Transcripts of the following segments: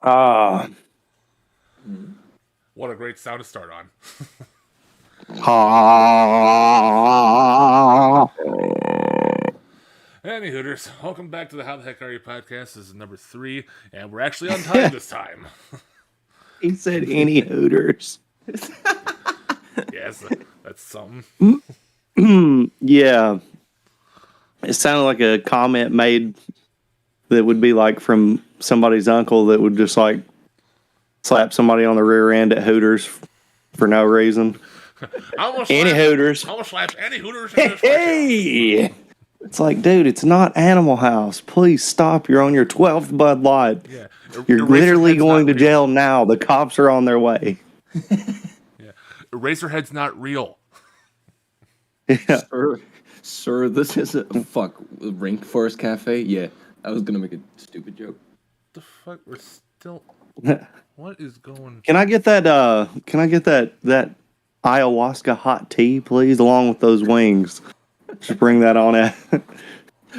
Ah. What a great sound to start on. Any Hooters, welcome back to the How the Heck Are You podcast. This is number 3, and we're actually on time this time. He said any Hooters. Yes, that's something. Yeah. It sounded like a comment made that would be like from somebody's uncle that would just like slap somebody on the rear end at Hooters for no reason. Any Hooters. I almost slapped any Hooters. Hey! It's like, dude, it's not Animal House. Please stop. You're on your 12th Bud Light. Yeah. You're literally going to jail now. The cops are on their way. Yeah. Eraserhead's not real. Yeah. Sir, this is a Rainforest Cafe? Yeah, I was gonna make a stupid joke. The fuck? We're still... What is going... Can I get that that ayahuasca hot tea, please, along with those wings? Just bring that on out.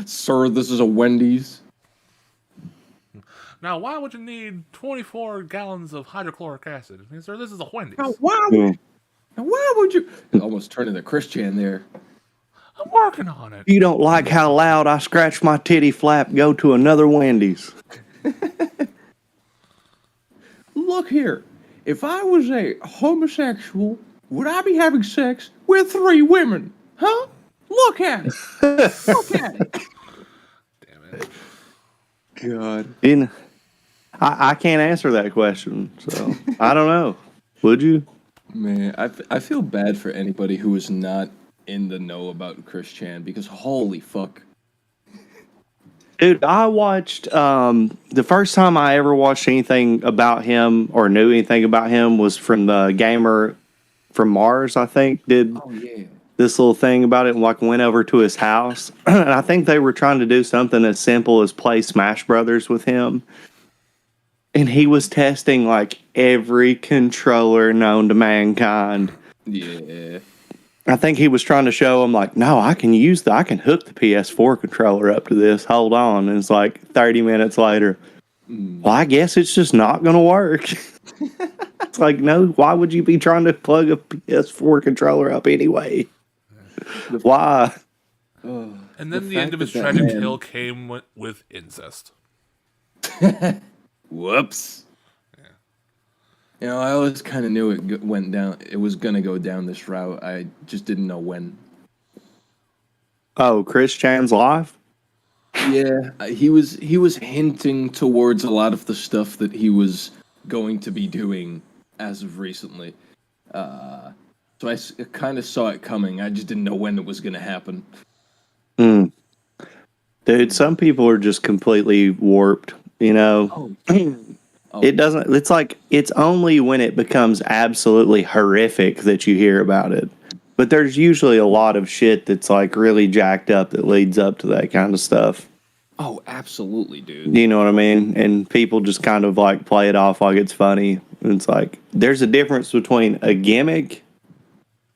Sir, this is a Wendy's. Now, why would you need 24 gallons of hydrochloric acid? I mean, sir, this is a Wendy's. Now, why would you... Almost turn into Christian there. I'm working on it. You don't like how loud I scratch my titty flap, go to another Wendy's. Look here. If I was a homosexual, would I be having sex with 3 women? Huh? Look at it. Look at it. Damn it. God. I can't answer that question, so I don't know. Would you? Man, I feel bad for anybody who is not in the know about Chris Chan, because holy fuck. Dude, I watched, the first time I ever watched anything about him or knew anything about him was from the Gamer from Mars, I think, did this little thing about it and like went over to his house. And I think they were trying to do something as simple as play Smash Brothers with him. And he was testing like every controller known to mankind. Yeah. I think he was trying to show him like, no, I can hook the PS4 controller up to this. Hold on. And it's like 30 minutes later. Well, I guess it's just not going to work. It's like, no, why would you be trying to plug a PS4 controller up anyway? Why? And then the end of his tragic tale came with incest. Whoops. Yeah. You know, I always kind of knew it went down. It was gonna go down this route. I just didn't know when. Oh, Chris Chan's live? Yeah, he was hinting towards a lot of the stuff that he was going to be doing as of recently. So I kind of saw it coming. I just didn't know when it was gonna happen. Dude, some people are just completely warped. You know, It doesn't. It's like it's only when it becomes absolutely horrific that you hear about it. But there's usually a lot of shit that's like really jacked up that leads up to that kind of stuff. Oh, absolutely, dude. You know what I mean? And people just kind of like play it off like it's funny. And it's like there's a difference between a gimmick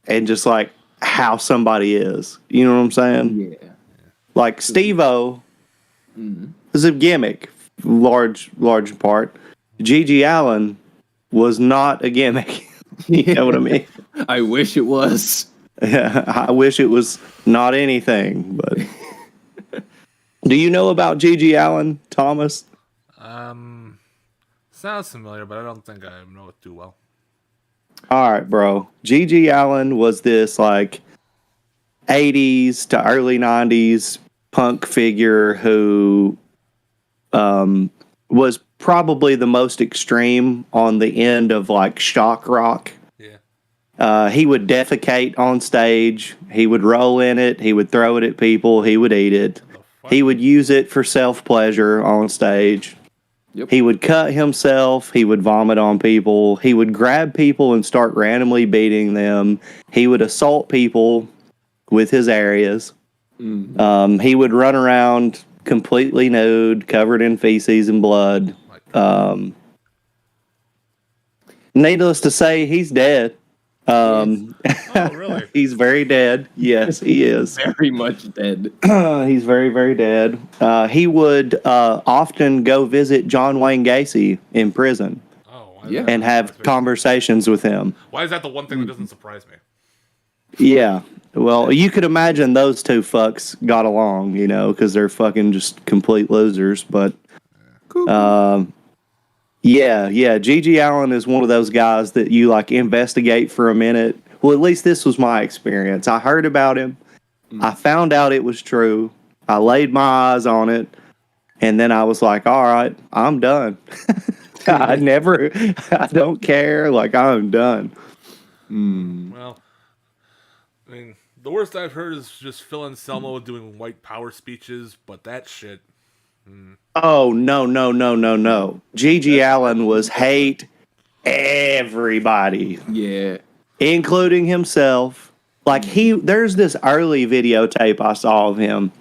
and just like how somebody is. You know what I'm saying? Yeah. Like Steve-O is a gimmick. Large part. Gigi Allen was not a gimmick. You know what I mean? I wish it was. Yeah, I wish it was not anything. But do you know about Gigi Allen, Thomas? Sounds familiar, but I don't think I know it too well. All right, bro. Gigi Allen was this like 80s to early 90s punk figure who was probably the most extreme on the end of like shock rock. Yeah. He would defecate on stage. He would roll in it. He would throw it at people. He would eat it. He would use it for self-pleasure on stage. Yep. He would cut himself. He would vomit on people. He would grab people and start randomly beating them. He would assault people with his areas. He would run around completely nude, covered in feces and blood. Needless to say, he's dead. Um, Oh, really? he's very dead. Yes, he is. Very much dead. He's very, very dead. He would often go visit John Wayne Gacy in prison Oh, Yeah. and have conversations with him. Why is that the one thing that doesn't surprise me? Yeah. Well, you could imagine those two fucks got along, because they're fucking just complete losers. But, yeah, Gigi Allen is one of those guys that you like investigate for a minute. Well, at least this was my experience. I heard about him. I found out it was true. I laid my eyes on it. And then I was like, all right, I'm done. I don't care. Like, I'm done. Well, I mean, the worst I've heard is just Phil Anselmo doing white power speeches, but that shit. Oh, no. Gigi Allen was hate everybody, Yeah. including himself. Like, there's this early videotape I saw of him.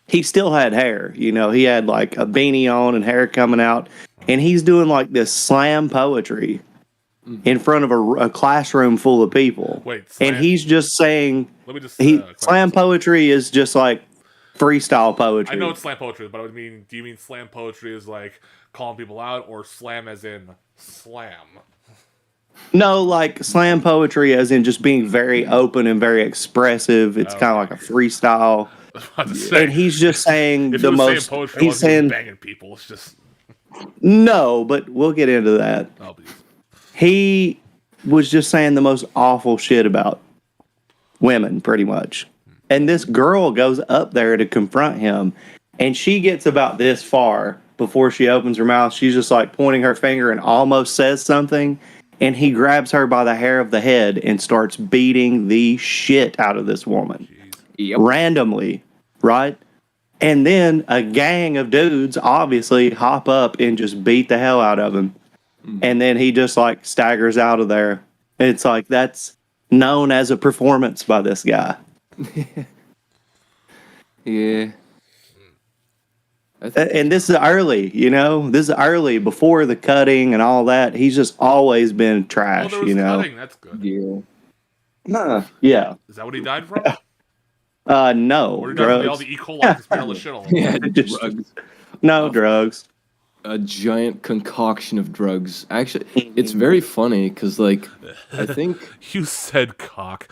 He still had hair, he had like a beanie on and hair coming out. And he's doing like this slam poetry in front of a classroom full of people. Wait, and he's just saying, Let me just. slam poetry is just like freestyle poetry. I know it's slam poetry, but do you mean slam poetry is like calling people out, or slam as in slam? No, like slam poetry as in just being very open and very expressive. It's kind of like a freestyle. And he's just saying if the he was most. saying poetry, He's saying banging people. It's just no, but we'll get into that. oh, please. He was just saying the most awful shit about women, pretty much. And this girl goes up there to confront him, and she gets about this far before she opens her mouth. She's just like pointing her finger and almost says something. And he grabs her by the hair of the head and starts beating the shit out of this woman. Yep. Randomly, right? And then a gang of dudes obviously hop up and just beat the hell out of him. And then he just like staggers out of there. And it's like, that's known as a performance by this guy. Yeah. And this is early, this is early before the cutting and all that. He's just always been trash, there was cutting. That's good. Yeah. Yeah. Is that what he died from? No. Or he died from all the E. coli that smelled all the shit all over? Yeah, Just- drugs. No drugs. A giant concoction of drugs. Actually, it's very funny because, like, I think You said cock.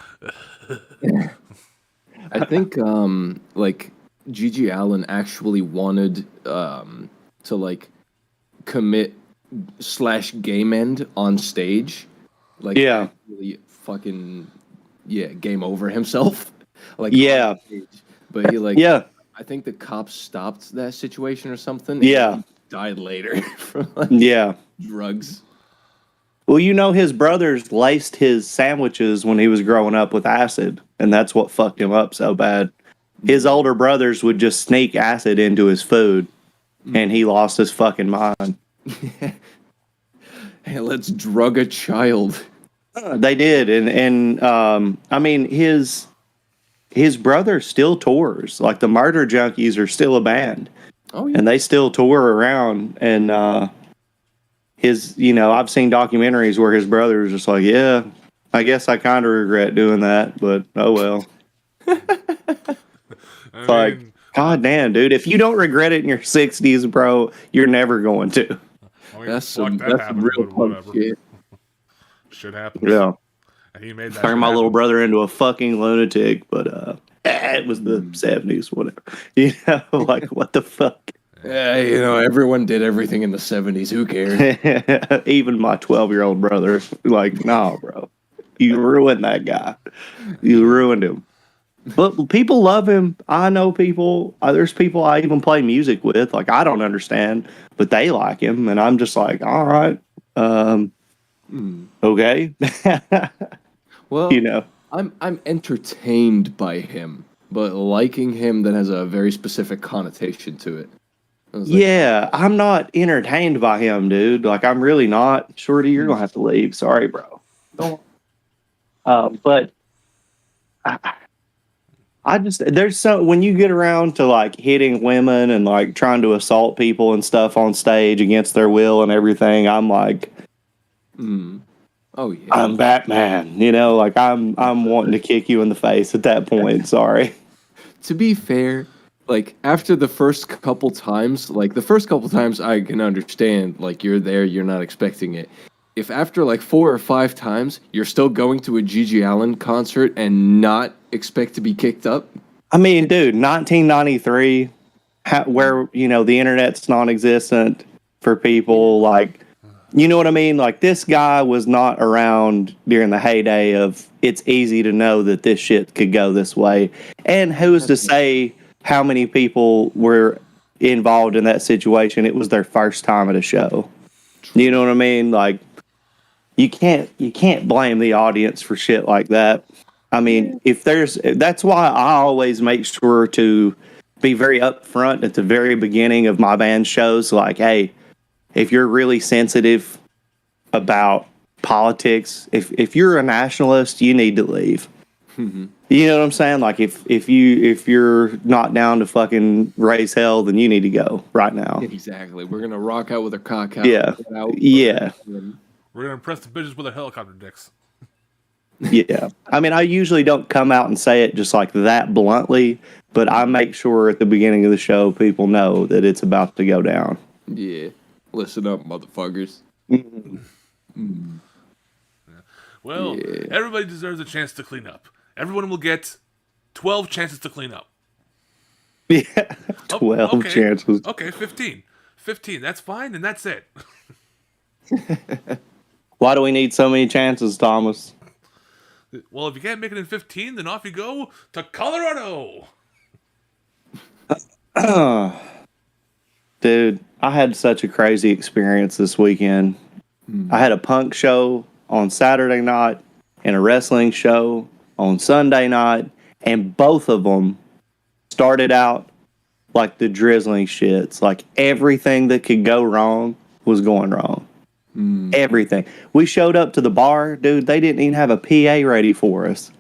like Gigi Allen actually wanted to like commit / game end on stage, like Yeah. really fucking game over himself, like Yeah. on stage. But he like Yeah. I think the cops stopped that situation or something. Yeah. And he died later from like Yeah. drugs. Well, his brothers laced his sandwiches when he was growing up with acid, and that's what fucked him up so bad. His older brothers would just sneak acid into his food, and he lost his fucking mind. Hey, let's drug a child. They did, and I mean, his brother still tours. Like the Murder Junkies are still a band, and they still tour around. And I've seen documentaries where his brother is just like, yeah, I guess I kind of regret doing that, but oh well. Like, god damn, dude, if you don't regret it in your 60s, bro, you're never going to. That's fuck, some that happened, real but punk whatever. shit. Shit happens. Yeah. And he made that. Turn shit my little happen. brother into a fucking lunatic, but it was the 70s, whatever. Like, what the fuck? Yeah, everyone did everything in the 70s. Who cares? Even my 12-year-old brother, like, nah, bro. You ruined that guy. You ruined him. But people love him. I know people. There's people I even play music with. Like, I don't understand, but they like him. And I'm just like, all right. Okay. Well, you know. I'm entertained by him, but liking him that has a very specific connotation to it. I was like, Yeah, I'm not entertained by him, dude. Like, I'm really not. Shorty, you're gonna have to leave. Sorry, bro. Don't. But I just there's so when you get around to like hitting women and like trying to assault people and stuff on stage against their will and everything, I'm like, Oh yeah. I'm Batman. You know, like I'm wanting to kick you in the face at that point. Sorry. To be fair, like after the first couple times, I can understand. Like you're there, you're not expecting it. If after like 4 or 5 times you're still going to a Gigi Allen concert and not expect to be kicked up, I mean, dude, 1993, where the internet's non-existent for people, like, you know what I mean? Like, this guy was not around during the heyday of it's easy to know that this shit could go this way. And who's to say how many people were involved in that situation? It was their first time at a show. You know what I mean? Like, you can't blame the audience for shit like that. I mean, that's why I always make sure to be very upfront at the very beginning of my band shows. Like, hey, if you're really sensitive about politics, if you're a nationalist, you need to leave. Mm-hmm. You know what I'm saying? Like, if you're not down to fucking raise hell, then you need to go right now. Exactly. We're gonna rock out with our cock out. Yeah. Yeah. We're gonna impress the bitches with our helicopter dicks. Yeah. I mean, I usually don't come out and say it just like that bluntly, but I make sure at the beginning of the show people know that it's about to go down. Yeah. Listen up, motherfuckers. Mm-hmm. Well, everybody deserves a chance to clean up. Everyone will get 12 chances to clean up. Yeah. 12 chances. Okay, 15. 15, that's fine, and that's it. Why do we need so many chances, Thomas? Well, if you can't make it in 15, then off you go to Colorado. Dude, I had such a crazy experience this weekend. I had a punk show on Saturday night and a wrestling show on Sunday night, and both of them started out like the drizzling shits. Like everything that could go wrong was going wrong. Everything. We showed up to the bar, dude. They didn't even have a PA ready for us.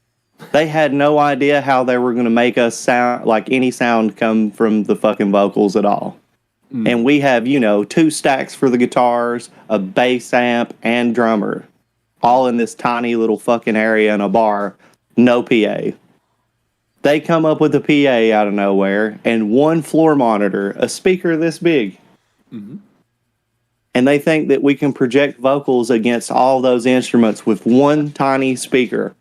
They had no idea how they were going to make us sound like any sound come from the fucking vocals at all. And we have, 2 stacks for the guitars, a bass amp, and drummer, all in this tiny little fucking area in a bar. No PA. They come up with a PA out of nowhere and 1 floor monitor, a speaker this big. Mm-hmm. And they think that we can project vocals against all those instruments with 1 tiny speaker.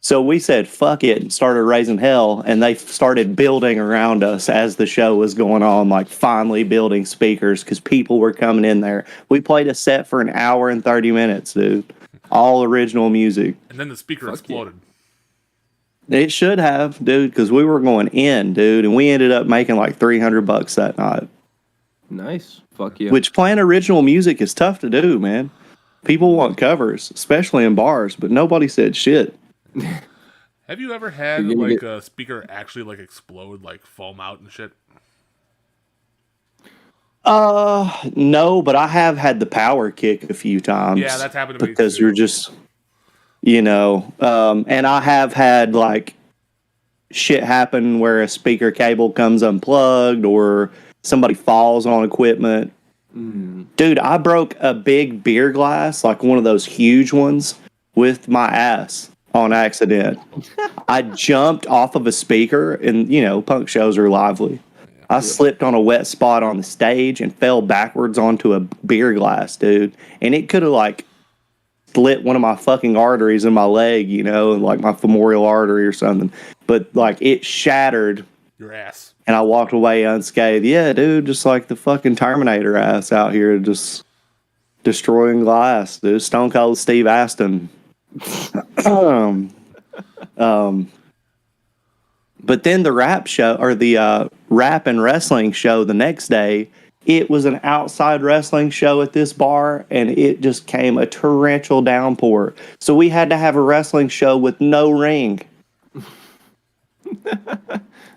So we said, fuck it, and started raising hell. And they started building around us as the show was going on, like finally building speakers because people were coming in there. We played a set for 1 hour and 30 minutes, dude. All original music. And then the speaker exploded. It should have, dude, because we were going in, dude. And we ended up making like $300 that night. Nice. Fuck yeah. Which playing original music is tough to do, man. People want covers, especially in bars, but nobody said shit. Have you ever had like a speaker actually like explode, like foam out and shit? No, but I have had the power kick a few times. Yeah, that's happened to me because too. you're just, and I have had like shit happen where a speaker cable comes unplugged or somebody falls on equipment. Dude, I broke a big beer glass, like one of those huge ones, with my ass on accident. I jumped off of a speaker, and punk shows are lively. I slipped on a wet spot on the stage and fell backwards onto a beer glass, dude. And it could have like split one of my fucking arteries in my leg, like my femoral artery or something. But like it shattered your ass. And I walked away unscathed. Yeah, dude, just like the fucking Terminator ass out here just destroying glass, dude. Stone Cold Steve Aston. But then the rap show, or the rap and wrestling show the next day, it was an outside wrestling show at this bar, and it just came a torrential downpour. So we had to have a wrestling show with no ring.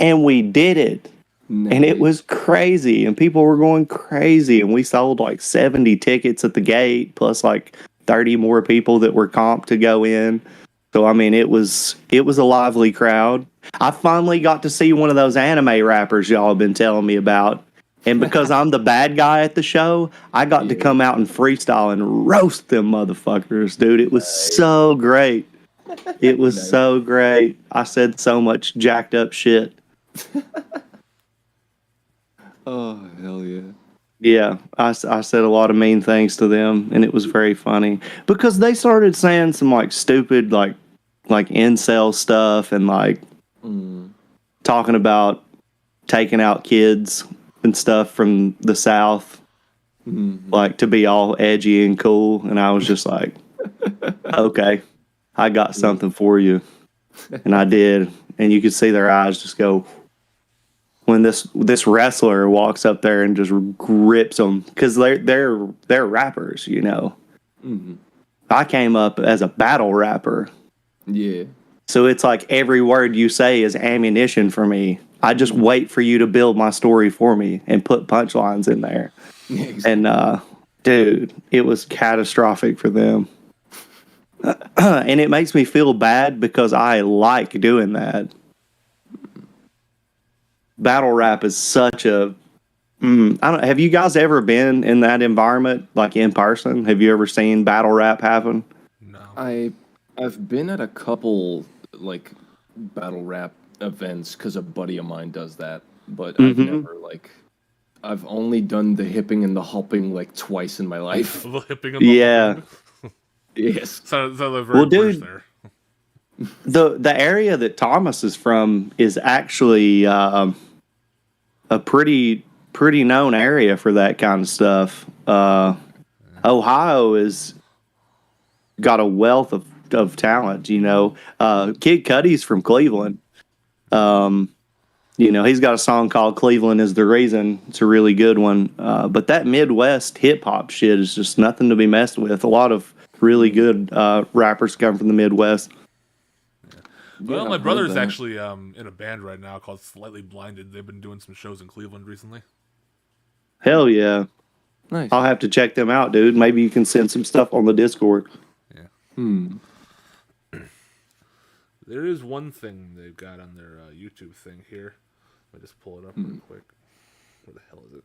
And we did it. Nice. And it was crazy. And people were going crazy. And we sold like 70 tickets at the gate, plus like 30 more people that were comped to go in. So, I mean, it was a lively crowd. I finally got to see one of those anime rappers y'all have been telling me about. And because I'm the bad guy at the show, I got to come out and freestyle and roast them motherfuckers, dude. It was so great. It was so great. I said so much jacked up shit. Oh, hell yeah. Yeah, I said a lot of mean things to them, and it was very funny because they started saying some like stupid like incel stuff and like talking about taking out kids and stuff from the South, like to be all edgy and cool, and I was just like, okay, I got something for you, and I did, and you could see their eyes just go when this wrestler walks up there and just grips them because they're rappers, you know. I came up as a battle rapper. Yeah. So it's like every word you say is ammunition for me. I just wait for you to build my story for me and put punchlines in there. Exactly. And dude, it was catastrophic for them. And it makes me feel bad because I like doing that. Battle rap is such a have you guys ever been in that environment, like in person? Have you ever seen battle rap happen? No. I've been at a couple like battle rap events because a buddy of mine does that, but I've never I've only done the hipping and the hopping like twice in my life. The hipping and Yeah. Yes. So they're very dude, there. The area that Thomas is from is actually a pretty known area for that kind of stuff. Ohio is got a wealth of talent, you know. Kid Cudi's from Cleveland. You know, he's got a song called Cleveland is the Reason. It's a really good one. But that Midwest hip hop shit is just nothing to be messed with. A lot of really good rappers come from the Midwest. Well, Yeah, my I've brother's heard that. actually in a band right now called Slightly Blinded. They've been doing some shows in Cleveland recently. Hell yeah. Nice. I'll have to check them out, dude. Maybe you can send some stuff on the Discord. There is one thing they've got on their YouTube thing here. Let me just pull it up real quick. Where the hell is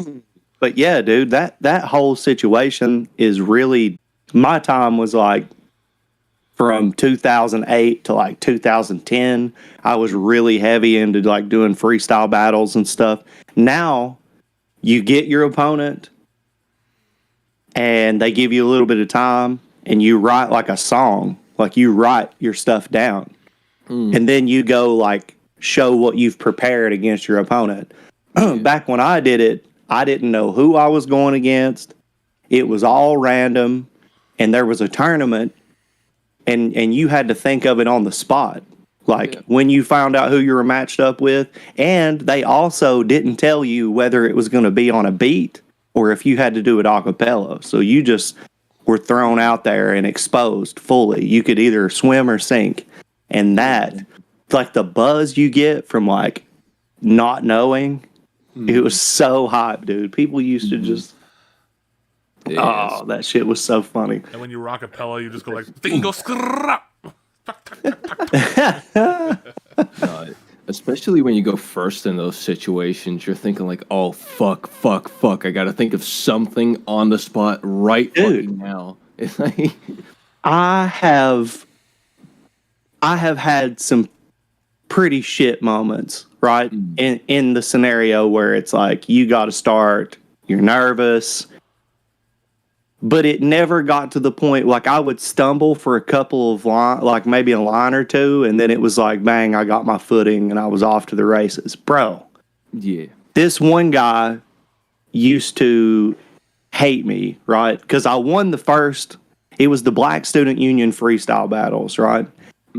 it? But yeah, dude, that whole situation is really, my time was like from 2008 to like 2010. I was really heavy into like doing freestyle battles and stuff. Now you get your opponent and they give you a little bit of time and you write like a song, like you write your stuff down and then you go like show what you've prepared against your opponent. Back when I did it, I didn't know who I was going against. It was all random, and there was a tournament, and you had to think of it on the spot, like when you found out who you were matched up with. And they also didn't tell you whether it was going to be on a beat or if you had to do it a cappella. So you just were thrown out there and exposed fully. You could either swim or sink, and that, like the buzz you get from like not knowing. It was so hype, dude. People used to just, oh, that shit was so funny. And when you rock a Pella, you just go like, thing goes scrap. Especially when you go first in those situations, you're thinking like, oh, fuck. I got to think of something on the spot right fucking now. It's like, I have had some pretty shit moments, right? In the scenario where it's like you got to start, you're nervous, but it never got to the point like I would stumble for a couple of like maybe a line or two, and then it was like bang, I got my footing and I was off to the races, bro. yeah, This one guy used to hate me, right? Because I won the first. It was the Black Student Union freestyle battles, right?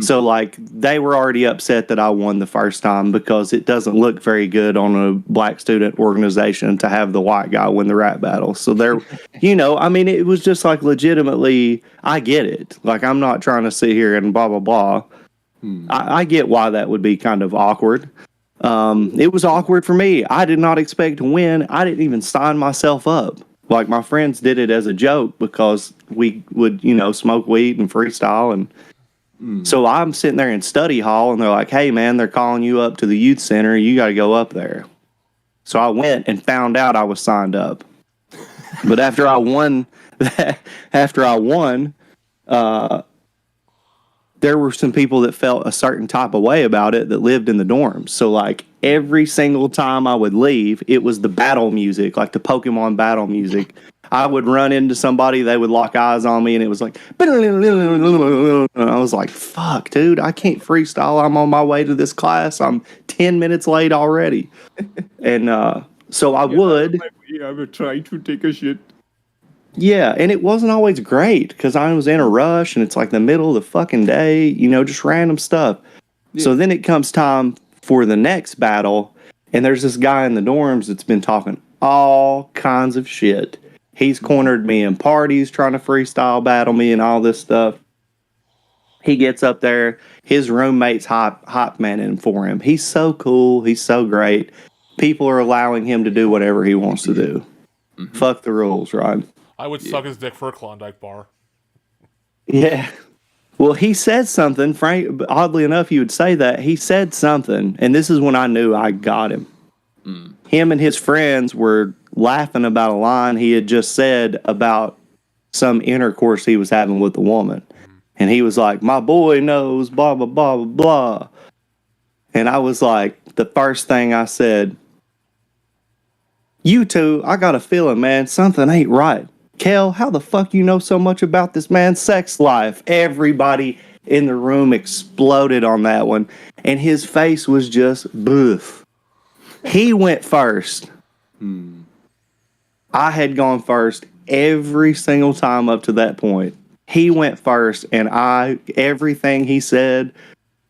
So, like, they were already upset that I won the first time because it doesn't look very good on a black student organization to have the white guy win the rap battle. So, they're, you know, I mean, it was just like legitimately, I get it. Like, I'm not trying to sit here and blah, blah, blah. I get why that would be kind of awkward. It was awkward for me. I did not expect to win. I didn't even sign myself up. Like, my friends did it as a joke because we would, you know, smoke weed and freestyle. And so I'm sitting there in study hall and they're like, hey, man, they're calling you up to the youth center. You got to go up there. So I went and found out I was signed up. But after I won, there were some people that felt a certain type of way about it that lived in the dorms. So like every single time I would leave, it was the battle music, like the Pokemon battle music. I would run into somebody, they would lock eyes on me, and it was like, and I was like, fuck, dude, I can't freestyle. I'm on my way to this class. I'm 10 minutes late already. And so I would. I would try to take a shit. Yeah, and it wasn't always great because I was in a rush and it's like the middle of the fucking day, you know, just random stuff. Yeah. So then it comes time for the next battle, and there's this guy in the dorms that's been talking all kinds of shit. He's cornered me in parties trying to freestyle battle me and all this stuff. He gets up there, his roommate's hot manning for him. He's so cool, he's so great. People are allowing him to do whatever he wants to do. Mm-hmm. Fuck the rules, right? I would suck his dick for a Klondike bar. Yeah. Well, he said something, Frank. Oddly enough, you would say that. He said something, and this is when I knew I got him. Mm. Him and his friends were laughing about a line he had just said about some intercourse he was having with a woman. And he was like, my boy knows, blah, blah, blah, blah, blah. And I was like, the first thing I said, you two, I got a feeling, man, something ain't right. Kel, how the fuck you know so much about this man's sex life? Everybody in the room exploded on that one. And his face was just boof. He went first. I had gone first every single time up to that point. He went first, and everything he said,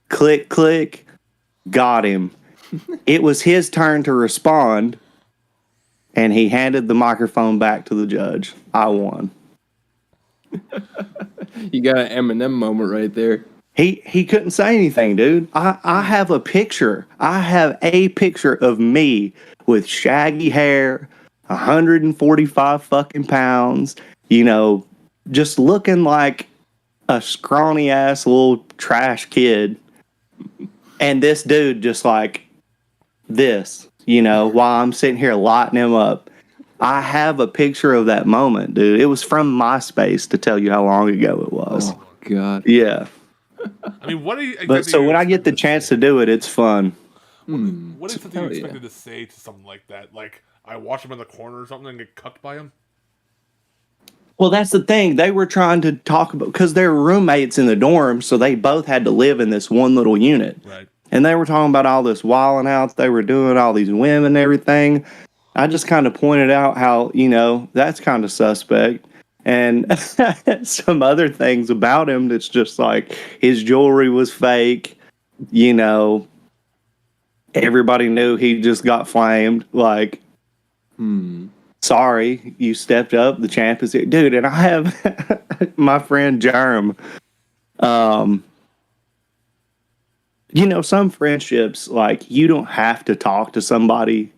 click, click, got him. It was his turn to respond. And he handed the microphone back to the judge. I won. You got an Eminem moment right there. He couldn't say anything, dude. I have a picture. I have a picture of me with shaggy hair, 145 fucking pounds, you know, just looking like a scrawny ass little trash kid. And this dude just like this. You know, while I'm sitting here lighting him up. I have a picture of that moment, dude. It was from MySpace, to tell you how long ago it was. Oh, God. Yeah. I mean, what are you... But so when I get the chance to do it, it's fun. What is something you expected to say to something like that? Like, I watch him in the corner or something and get cucked by him? Well, that's the thing. They were trying to talk about... Because they're roommates in the dorm, so they both had to live in this one little unit. Right. And they were talking about all this wilding out they were doing, all these women and everything. I just kind of pointed out how, you know, that's kind of suspect. And some other things about him that's just like his jewelry was fake. You know, everybody knew he just got flamed. Like, sorry, you stepped up. The champ is here. Dude, and I have my friend Jerem. You know, some friendships, like, you don't have to talk to somebody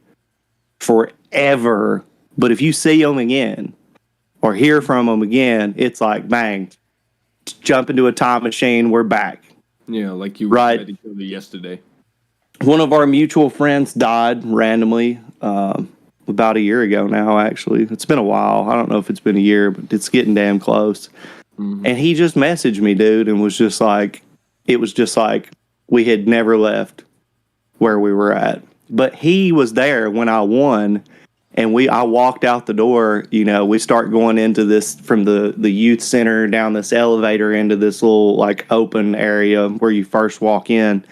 forever. But if you see them again or hear from them again, it's like, bang, jump into a time machine, we're back. Yeah, like you were each other yesterday. One of our mutual friends died randomly about a year ago now, actually. It's been a while. I don't know if it's been a year, but it's getting damn close. Mm-hmm. And he just messaged me, dude, and was just like, it was just like, we had never left where we were at. But he was there when I won, and I walked out the door. You know, we start going into this from the youth center down this elevator into this little like open area where you first walk in,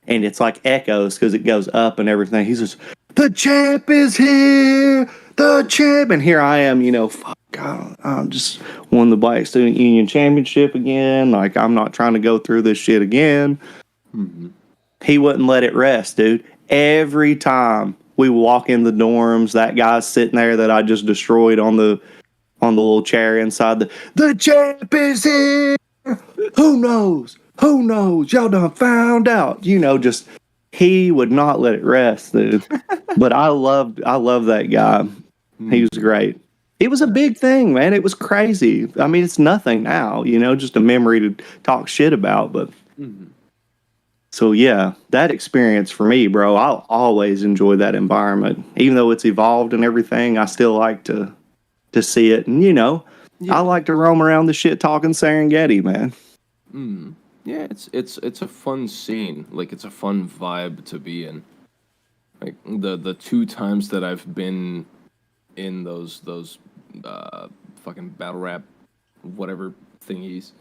and it's like echoes because it goes up and everything. He says, "The champ is here, the champ," and here I am. You know, fuck, I just won the Black Student Union Championship again. Like, I'm not trying to go through this shit again. Mm-hmm. He wouldn't let it rest, dude. Every time we walk in the dorms, that guy's sitting there that I just destroyed on the little chair inside the champ is here. Who knows? Y'all done found out. You know, just he would not let it rest, dude. But I love that guy. He was great. It was a big thing, man. It was crazy. I mean, it's nothing now, you know, just a memory to talk shit about, but So yeah, that experience for me, bro, I'll always enjoy that environment. Even though it's evolved and everything, I still like to see it. And I like to roam around the shit talking Serengeti, man. Yeah, it's a fun scene. Like it's a fun vibe to be in. Like the 2 times that I've been in those fucking battle rap whatever thingies.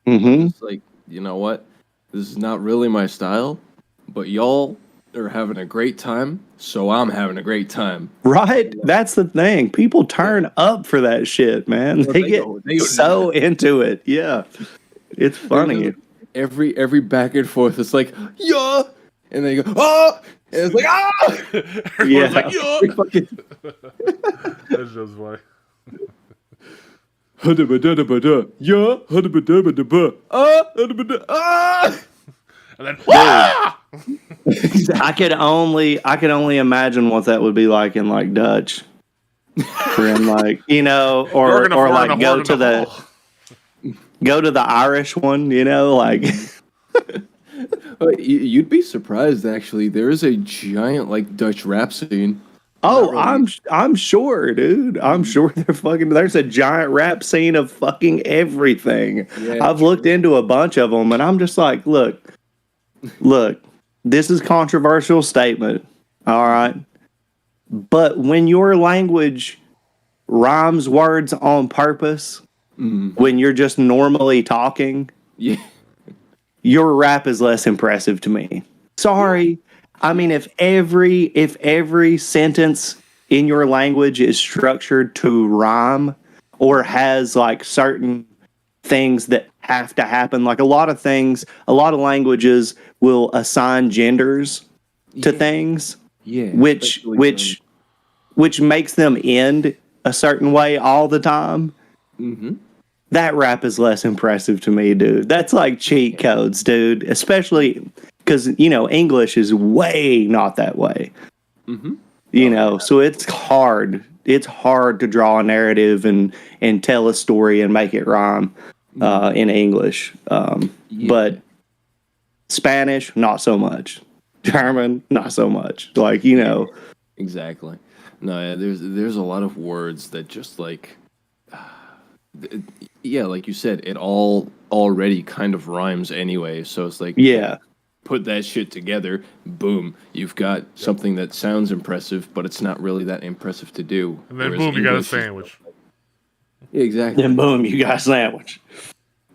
Mm-hmm. It's like, you know what? This is not really my style, but y'all are having a great time, so I'm having a great time. Right? That's the thing. People turn up for that shit, man. Well, they they get go- they go- so into it. Yeah. It's funny. Every back and forth, it's like, yeah, and they go, oh, and it's like, ah, Everyone's Yeah. like, yo! we fucking, That's just why. hudda-ba-da-da-ba-da, yeah, hudda-ba-da-ba-da-ba, ah, hudda-ba-da, ah. And then, ah! I could only imagine what that would be like in like Dutch. For him, like, or like go to the Irish one, like You'd be surprised, actually. There is a giant like Dutch rap scene. oh, really. I'm sure, dude. I'm sure there's a giant rap scene of fucking everything. Yeah, I've looked into a bunch of them and I'm just like, look, this is controversial statement. All right. But when your language rhymes words on purpose, when you're just normally talking, Yeah, your rap is less impressive to me. Sorry. I mean, if every sentence in your language is structured to rhyme or has like certain things that have to happen, like a lot of languages will assign genders to things, yeah. which especially which makes them end a certain way all the time. That rap is less impressive to me, dude. That's like cheat codes, dude. Especially because English is way not that way. So it's hard. It's hard to draw a narrative and tell a story and make it rhyme in English. But Spanish, not so much. German, not so much. Like Exactly. No, yeah, there's a lot of words that just like, yeah, like you said, it all already kind of rhymes anyway. So it's like, yeah. put that shit together, boom, you've got something that sounds impressive, but it's not really that impressive to do. And then Whereas boom, you got a English is- sandwich. Yeah, exactly. Then boom, you got a sandwich.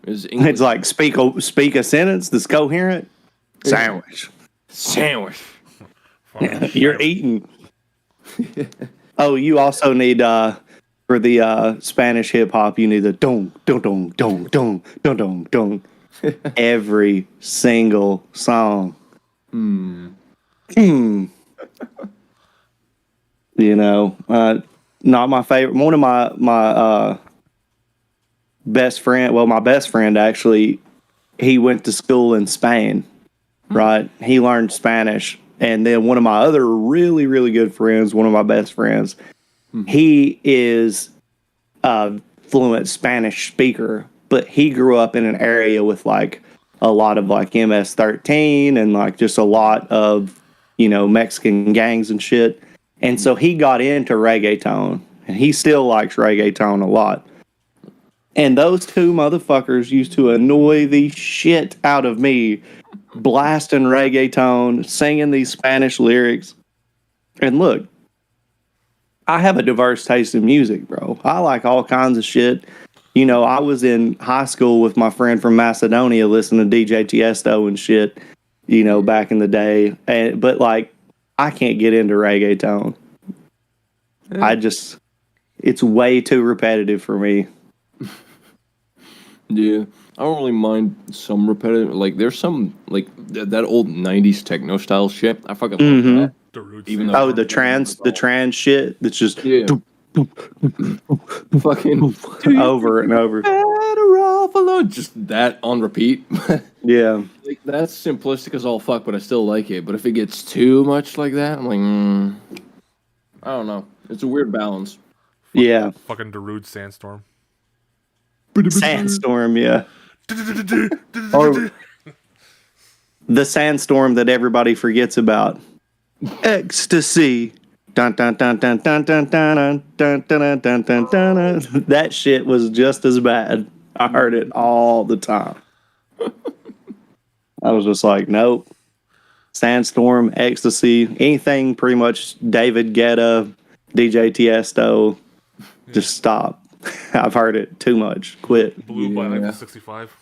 Whereas English, It's like speak a sentence that's coherent. Sandwich. sandwich. You're eating. Oh, you also need for the Spanish hip hop, you need the dong dong dong dong dong dong dong dong. Every single song. Not my favorite. One of my best friend. Well, my best friend actually, he went to school in Spain. Right, he learned Spanish, and then one of my other really, really good friends, one of my best friends, he is a fluent Spanish speaker, but he grew up in an area with like a lot of like MS-13 and like just a lot of Mexican gangs and shit, and so he got into reggaeton, and he still likes reggaeton a lot. And those two motherfuckers used to annoy the shit out of me, blasting reggaeton, singing these Spanish lyrics. And look, I have a diverse taste in music, bro. I like all kinds of shit. I was in high school with my friend from Macedonia listening to DJ Tiesto and shit, back in the day. But like, I can't get into reggaeton. It's way too repetitive for me. Yeah, I don't really mind some repetitive. Like, there's some like that old '90s techno style shit. I fucking love that. The roots. Even thing. though- Oh, the trans shit that's just Yeah, fucking over and over. better off alone. Just that on repeat. Yeah. Like, that's simplistic as all fuck, but I still like it. But if it gets too much like that, I'm like, I don't know. It's a weird balance. Yeah. Fucking Darude Sandstorm. Sandstorm, yeah. Or the sandstorm that everybody forgets about. Ecstasy. Dun, dun, dun, dun, dun, dun, dun, dun, dun, dun, dun, dun, dun. That shit was just as bad. I heard it all the time. I was just like, nope. Sandstorm, Ecstasy, anything pretty much David Guetta, DJ Tiesto, just stop. I've heard it too much. Quit. Blue by like 65.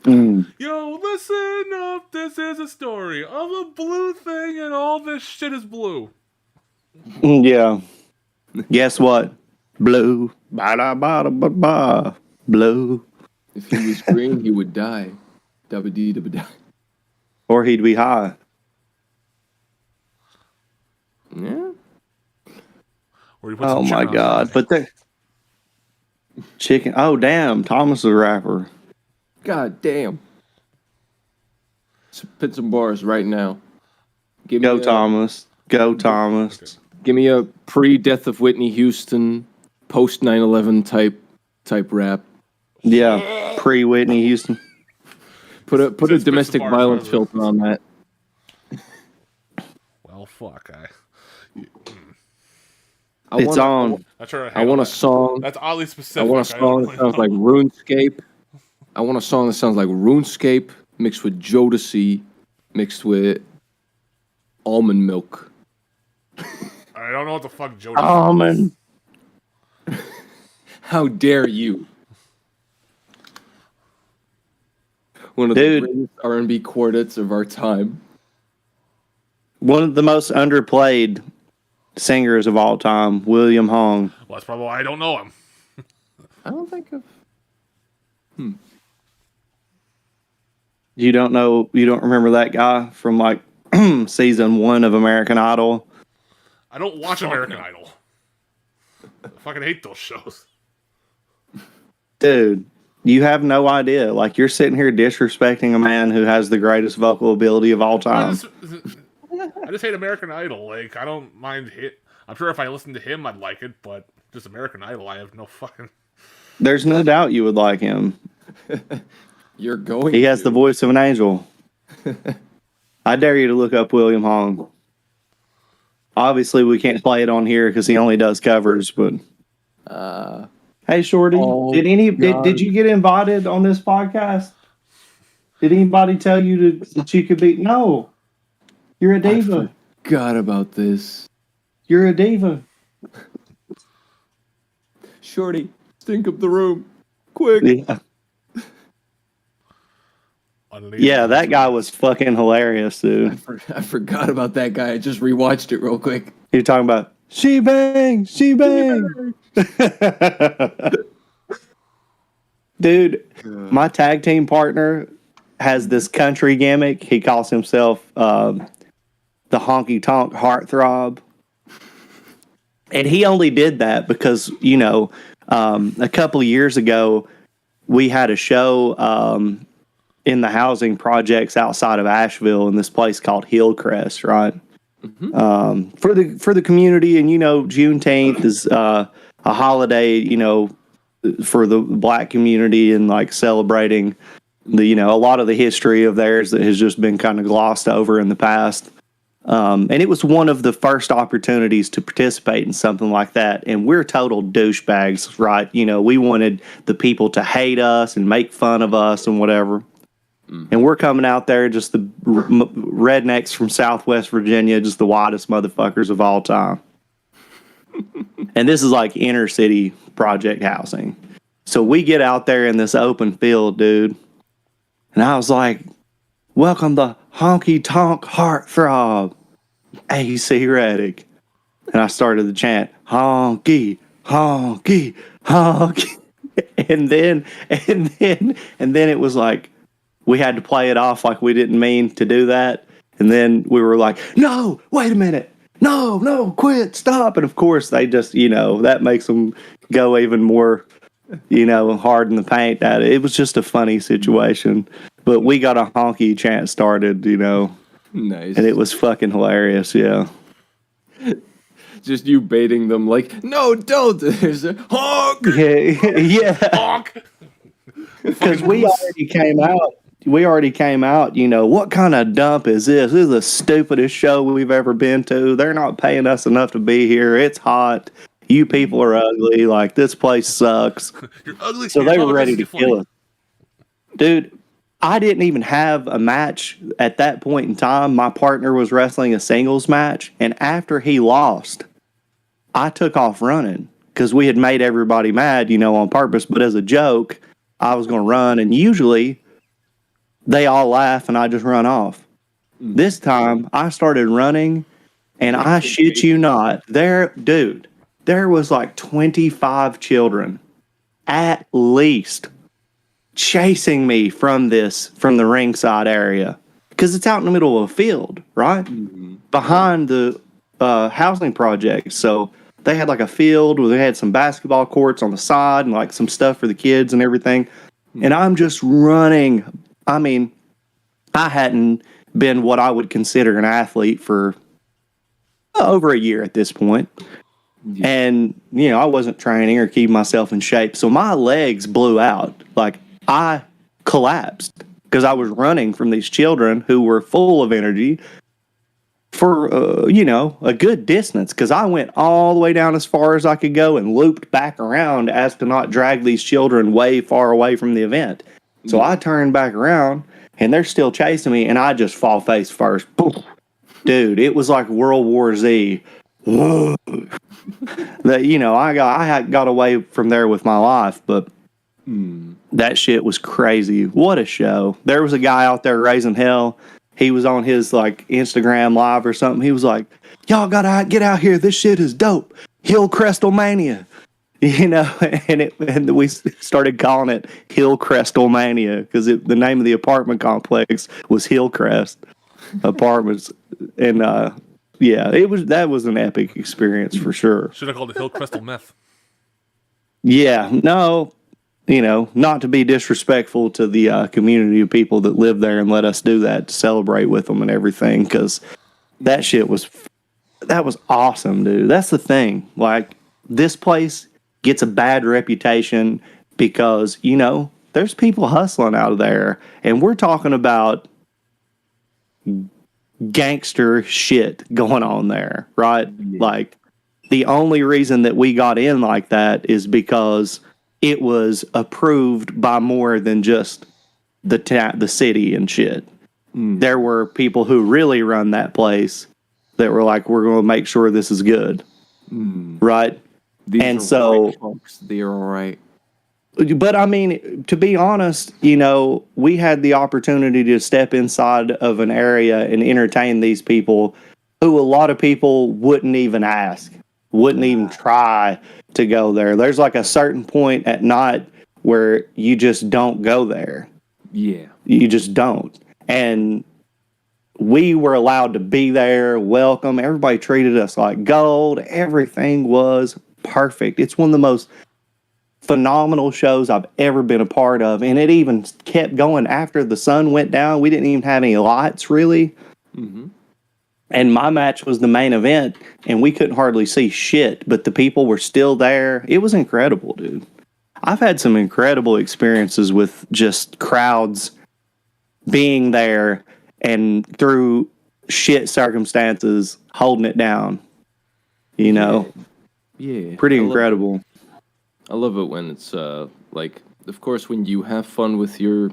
Mm. Yo, listen up. This is a story of a blue thing, and all this shit is blue. Yeah. Guess what? Blue. Ba-da-ba-da-ba-ba. Blue. If he was green, he would die. Dabba-dee-dabba-die. Or he'd be high. Yeah. Or you put Oh some my chicken on God. it. But the chicken. Oh, damn. Thomas is a rapper. God damn. Spit some bars right now. Give Go, me Thomas. Go, Thomas. Give me a pre-death of Whitney Houston, post 9/11 type rap. Yeah. Pre Whitney Houston. Put a Spit some domestic bars, violence whatever. filter on that. Well, fuck. It's on. Not sure I want a that. song. That's oddly I specific. want a song that sounds like RuneScape. I want a song that sounds like RuneScape mixed with Jodeci, mixed with almond milk. I don't know what the fuck Joe. Almond. How dare you? One of Dude. the greatest R&B quartets of our time. One of the most underplayed singers of all time, William Hung. Well, that's probably why I don't know him. I don't think of. You don't remember that guy from like season 1 of American Idol? I don't watch American Idol. I fucking hate those shows. Dude, you have no idea. Like, you're sitting here disrespecting a man who has the greatest vocal ability of all I time. just hate American Idol. Like, I don't mind it. I'm sure if I listened to him, I'd like it, but just American Idol, I have no fucking. There's no doubt you would like him. You're going. He has the voice of an angel. I dare you to look up William Hung. Obviously, we can't play it on here because he only does covers. But hey, Shorty, Oh, did you get invited on this podcast? Did anybody tell you that you could be? No, you're a diva. Forgot about this. You're a diva. Shorty, stink up the room, quick. Yeah. Yeah, that guy was fucking hilarious, dude. I forgot about that guy. I just rewatched it real quick. You're talking about she bang. Dude, my tag team partner has this country gimmick. He calls himself the honky tonk heartthrob. And he only did that because, a couple of years ago, we had a show in the housing projects outside of Asheville in this place called Hillcrest, right? Mm-hmm. For the community, and Juneteenth is a holiday, for the black community, and like celebrating a lot of the history of theirs that has just been kind of glossed over in the past. And it was one of the first opportunities to participate in something like that. And we're total douchebags, right? We wanted the people to hate us and make fun of us and whatever. And we're coming out there, just the rednecks from Southwest Virginia, just the wildest motherfuckers of all time. And this is like inner city project housing. So we get out there in this open field, dude. And I was like, welcome to Honky Tonk Heartthrob, AC Reddick. And I started the chant, honky, honky, honky. And then it was like, we had to play it off like we didn't mean to do that. And then we were like, no, wait a minute. No, quit, stop. And of course, they just, that makes them go even more, hard in the paint at it. It was just a funny situation. But we got a honky chant started, Nice. and it was fucking hilarious, yeah. Just you baiting them like, no, don't. There's a honk. Yeah. Honk! Because we already came out. we already came out, what kind of dump is this? This is the stupidest show we've ever been to. They're not paying us enough to be here. It's hot. You people are ugly. Like, this place sucks. You're ugly. So they were ready to funny. kill us. Dude, I didn't even have a match at that point in time. My partner was wrestling a singles match, and after he lost, I took off running because we had made everybody mad, on purpose. But as a joke, I was going to run, and usually they all laugh and I just run off. This time I started running, and I shit you not, there was like 25 children at least chasing me from the ringside area, because it's out in the middle of a field, right? Behind the housing project. So they had like a field where they had some basketball courts on the side and like some stuff for the kids and everything. And I'm just running. I mean, I hadn't been what I would consider an athlete for over a year at this point. Yeah. And, I wasn't training or keeping myself in shape. So my legs blew out. Like, I collapsed because I was running from these children who were full of energy for, a good distance, because I went all the way down as far as I could go and looped back around as to not drag these children way far away from the event. So I turned back around, and they're still chasing me, and I just fall face first. Dude, it was like World War Z. That, I got away from there with my life, but that shit was crazy. What a show. There was a guy out there raising hell. He was on his like Instagram live or something. He was like, y'all gotta get out here. This shit is dope. Hillcrestlemania. And we started calling it Hillcrestlemania because the name of the apartment complex was Hillcrest Apartments. And that was an epic experience for sure. Should have called it Hillcrestal Meth. Yeah, no, not to be disrespectful to the community of people that live there and let us do that to celebrate with them and everything, because that was awesome, dude. That's the thing. Like, this place gets a bad reputation because, there's people hustling out of there, and we're talking about gangster shit going on there, right? Yeah. Like, the only reason that we got in like that is because it was approved by more than just the city and shit. There were people who really run that place that were like, we're going to make sure this is good. Right? These are right folks. They're all right. But I mean, to be honest, we had the opportunity to step inside of an area and entertain these people who a lot of people wouldn't even ask, wouldn't even try to go there. There's like a certain point at night where you just don't go there. Yeah. You just don't. And we were allowed to be there, welcome. Everybody treated us like gold. Everything was perfect. It's one of the most phenomenal shows I've ever been a part of. And it even kept going after the sun went down. We didn't even have any lights, really. And my match was the main event, and we couldn't hardly see shit, but the people were still there. It was incredible, dude. I've had some incredible experiences with just crowds being there and through shit circumstances holding it down. Yeah. Pretty incredible. I love it when it's like, of course, when you have fun with your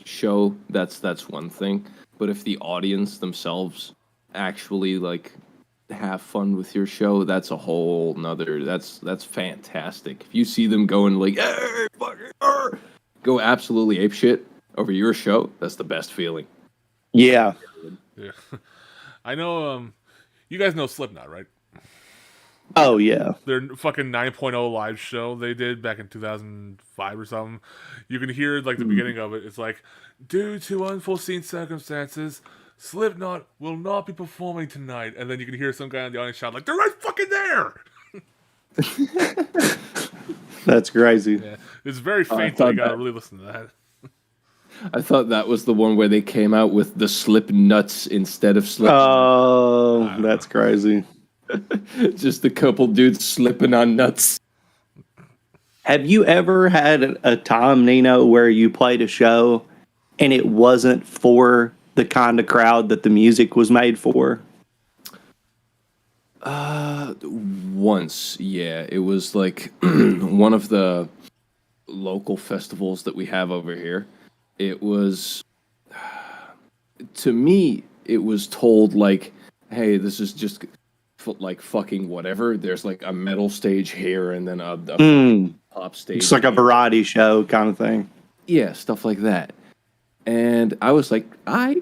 show, that's one thing. But if the audience themselves actually like have fun with your show, that's a whole nother. That's fantastic. If you see them going like, hey, fucker, go absolutely apeshit over your show, that's the best feeling. Yeah. I know. You guys know Slipknot, right? Oh, yeah. Their fucking 9.0 live show they did back in 2005 or something. You can hear like the beginning of it. It's like, due to unforeseen circumstances, Slipknot will not be performing tonight. And then you can hear some guy in the audience shout like, they're right fucking there! That's crazy. Yeah. It's very faint, so you gotta really listen to that. I thought that was the one where they came out with the slip nuts instead of slip. Oh, that's crazy. Just a couple dudes slipping on nuts. Have you ever had a time, Nino, where you played a show and it wasn't for the kind of crowd that the music was made for? Once, yeah. It was like one of the local festivals that we have over here. It was, to me, it was told like, hey, this is just like fucking whatever. There's like a metal stage here and then a fucking pop stage. It's like a variety show kind of thing. Yeah, stuff like that. And I was like,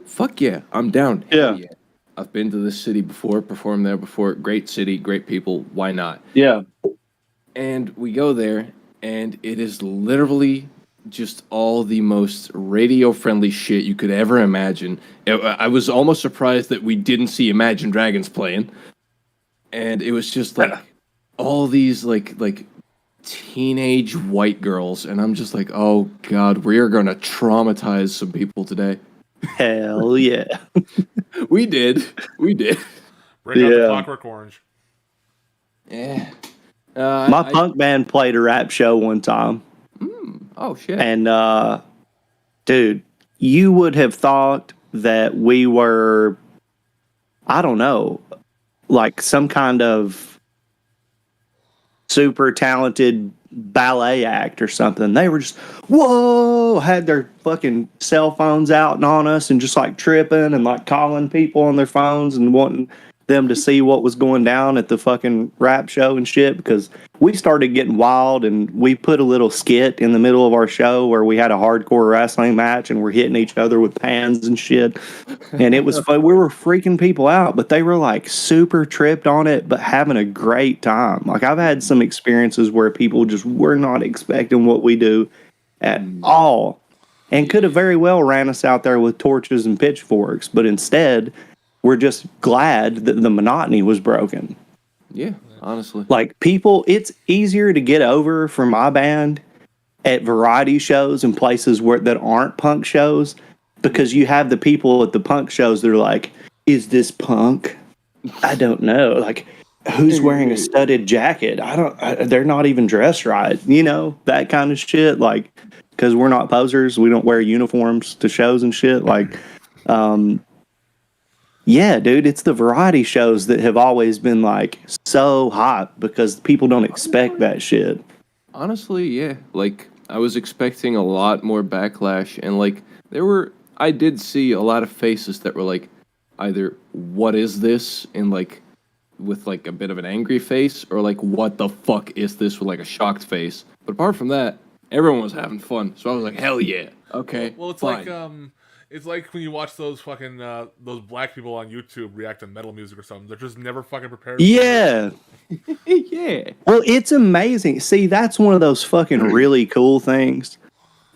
fuck yeah, I'm down. Hell Yeah. I've been to this city before, performed there before. Great city, great people. Why not? Yeah. And we go there, and it is literally just all the most radio-friendly shit you could ever imagine. I was almost surprised that we didn't see Imagine Dragons playing. And it was just like all these like teenage white girls, and I'm just like, oh god, we are gonna traumatize some people today. Hell yeah. We did. Bring out the Clockwork Orange. Yeah. My punk band played a rap show one time. Oh shit. And dude, you would have thought that we were, I don't know, like some kind of super talented ballet act or something. They were just, whoa, had their fucking cell phones out and on us and just like tripping and like calling people on their phones and wanting them to see what was going down at the fucking rap show and shit, because we started getting wild and we put a little skit in the middle of our show where we had a hardcore wrestling match and we're hitting each other with pans and shit. And it was fun. We were freaking people out, but they were like super tripped on it, but having a great time. Like I've had some experiences where people just were not expecting what we do at all and could have very well ran us out there with torches and pitchforks, but instead we're just glad that the monotony was broken. Yeah, honestly. Like people, it's easier to get over for my band at variety shows and places where that aren't punk shows, because you have the people at the punk shows that are like, is this punk? I don't know. Like, who's wearing a studded jacket? They're not even dressed right. You know, that kind of shit. Like, because we're not posers. We don't wear uniforms to shows and shit. Like, yeah, dude, it's the variety shows that have always been like so hot because people don't expect that shit. Honestly, yeah. Like I was expecting a lot more backlash, and like I did see a lot of faces that were like either what is this, and like with like a bit of an angry face, or like what the fuck is this with like a shocked face. But apart from that, everyone was having fun. So I was like, hell yeah. Okay. Well, it's fine. like it's like when you watch those fucking those black people on YouTube react to metal music or something. They're just never fucking prepared. Yeah. Yeah. Well, it's amazing. See, that's one of those fucking really cool things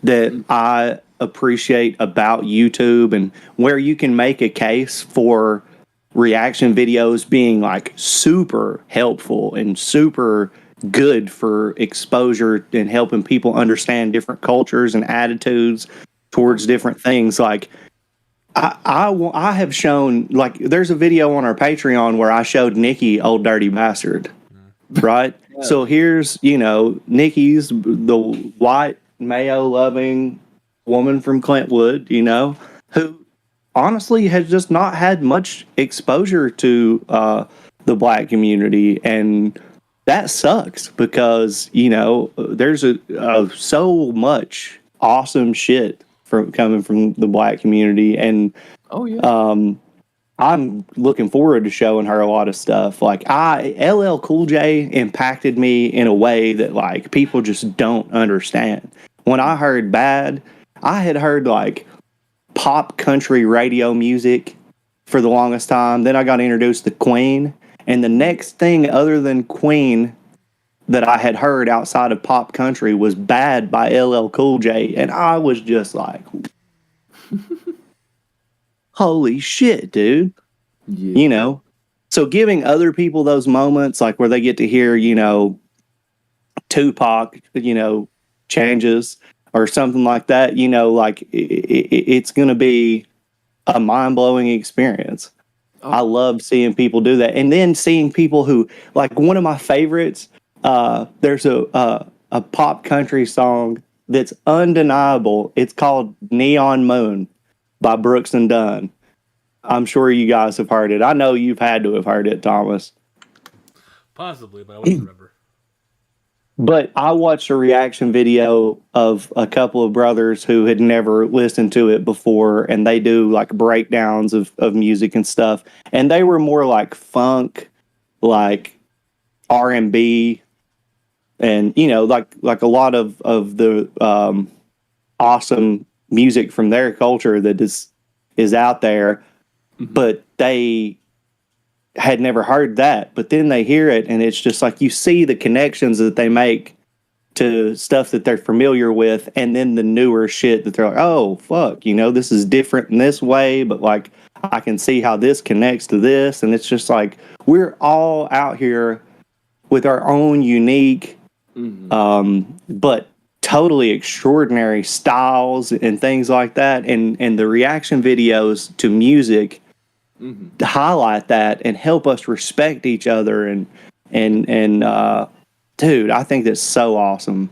that I appreciate about YouTube, and where you can make a case for reaction videos being like super helpful and super good for exposure and helping people understand different cultures and attitudes towards different things. Like I have shown, like, there's a video on our Patreon where I showed Nikki Old Dirty Bastard, right? Yeah. So here's, you know, Nikki's the white mayo loving woman from Clintwood, you know, who honestly has just not had much exposure to the black community, and that sucks because, you know, there's so much awesome shit coming from the black community, and I'm looking forward to showing her a lot of stuff. Like LL Cool J impacted me in a way that like people just don't understand. When I heard Bad, I had heard like pop country radio music for the longest time. Then I got introduced to Queen, and the next thing other than Queen that I had heard outside of pop country was Bad by LL Cool J. And I was just like, holy shit, dude. Yeah. You know? So giving other people those moments, like where they get to hear, you know, Tupac, you know, changes or something like that, you know, like it's going to be a mind-blowing experience. Oh. I love seeing people do that. And then seeing people who, like, one of my favorites, there's a pop country song that's undeniable. It's called Neon Moon by Brooks and Dunn. I'm sure you guys have heard it. I know you've had to have heard it, Thomas. Possibly, but I wouldn't remember. But I watched a reaction video of a couple of brothers who had never listened to it before, and they do like breakdowns of music and stuff. And they were more like funk, like R&B, and like a lot of the awesome music from their culture that is out there. But they had never heard that, but then they hear it, and it's just like you see the connections that they make to stuff that they're familiar with, and then the newer shit that they're like, oh fuck, this is different in this way, but like I can see how this connects to this. And it's just like we're all out here with our own unique but totally extraordinary styles and things like that, and the reaction videos to music to highlight that and help us respect each other, and dude, I think that's so awesome.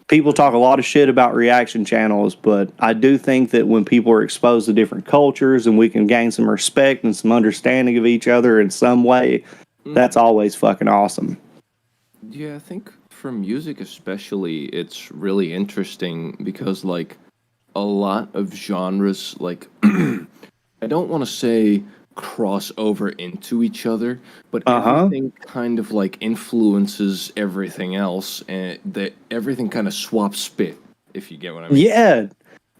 People talk a lot of shit about reaction channels, but I do think that when people are exposed to different cultures and we can gain some respect and some understanding of each other in some way, that's always fucking awesome. Yeah, I think for music especially, it's really interesting because like a lot of genres, like I don't want to say cross over into each other, but everything kind of like influences everything else, and that everything kind of swaps spit, if you get what I mean. Yeah.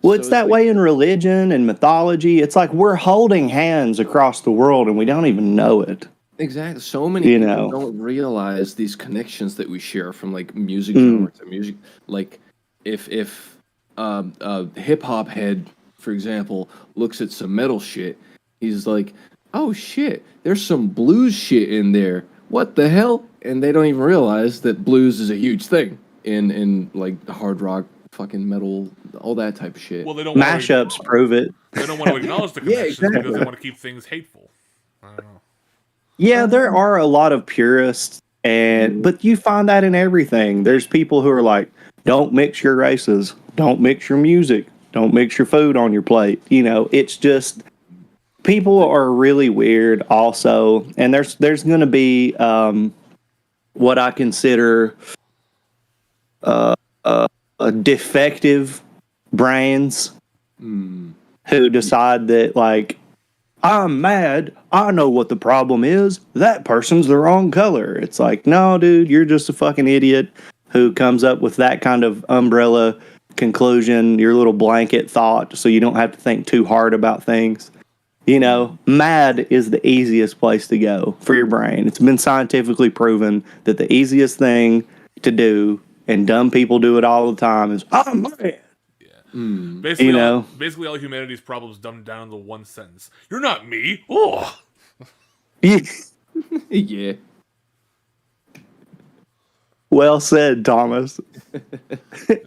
Well, So it's that it's way in religion and mythology. It's like we're holding hands across the world and we don't even know it. Exactly. So many people don't realize these connections that we share from like music genre to music. Like if a hip hop head, for example, looks at some metal shit, he's like, "Oh shit, there's some blues shit in there. What the hell?" And they don't even realize that blues is a huge thing in like the hard rock, fucking metal, all that type of shit. Well, they don't Mashups prove it. They don't want to acknowledge the connections because they want to keep things hateful. I don't know. Yeah, there are a lot of purists, but you find that in everything. There's people who are like, don't mix your races, don't mix your music, don't mix your food on your plate. It's just people are really weird also, and there's going to be what I consider defective brains who decide that like, I'm mad, I know what the problem is, that person's the wrong color. It's like, no, dude, you're just a fucking idiot who comes up with that kind of umbrella conclusion, your little blanket thought, so you don't have to think too hard about things. Mad is the easiest place to go for your brain. It's been scientifically proven that the easiest thing to do, and dumb people do it all the time, is, I'm mad. Basically, all humanity's problems dumbed down into one sentence. You're not me. Oh. Yeah. Well said, Thomas.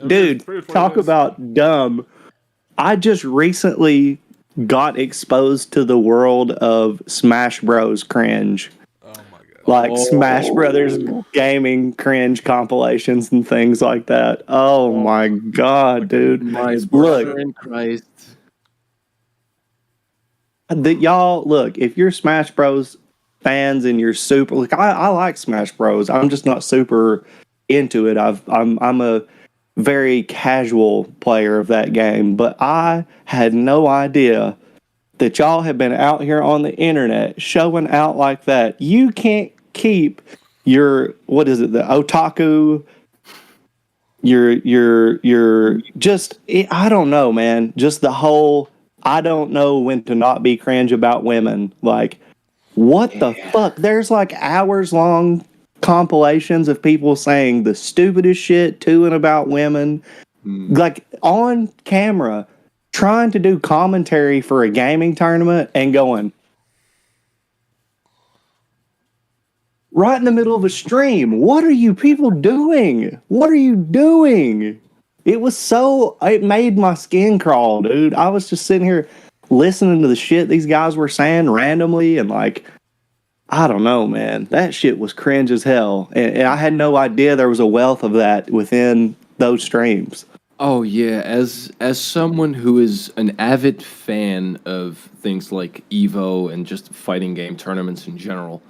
Dude, talk about dumb. I just recently got exposed to the world of Smash Bros. Cringe. Oh my god. Like Smash Brothers gaming cringe compilations and things like that. Oh my god, dude. My Look, brother in Christ. Look, if you're Smash Bros. Fans and you're super, like I like Smash Bros. I'm just not super into it. I'm a very casual player of that game, but I had no idea that y'all have been out here on the internet showing out like that. You can't keep your, what is it, the otaku, your just, I don't know, man, just the whole, I don't know when to not be cringe about women. Like, what the fuck? There's like hours long compilations of people saying the stupidest shit to and about women, like on camera, trying to do commentary for a gaming tournament and going right in the middle of a stream. What are you people doing? What are you doing? It made my skin crawl, dude. I was just sitting here listening to the shit these guys were saying randomly, and like, I don't know, man. That shit was cringe as hell. And I had no idea there was a wealth of that within those streams. Oh yeah, as someone who is an avid fan of things like Evo and just fighting game tournaments in general,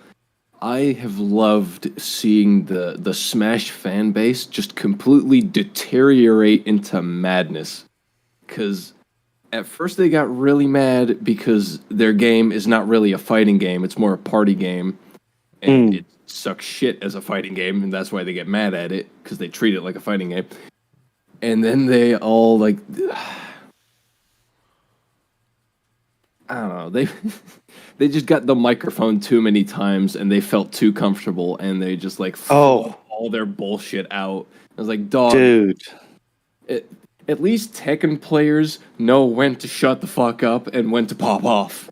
I have loved seeing the Smash fan base just completely deteriorate into madness. Cause at first they got really mad because their game is not really a fighting game, it's more a party game. And it sucks shit as a fighting game, and that's why they get mad at it, because they treat it like a fighting game. And then they all like, I don't know, they just got the microphone too many times, and they felt too comfortable, and they just like all their bullshit out. I was like, dog, dude. At least Tekken players know when to shut the fuck up and when to pop off.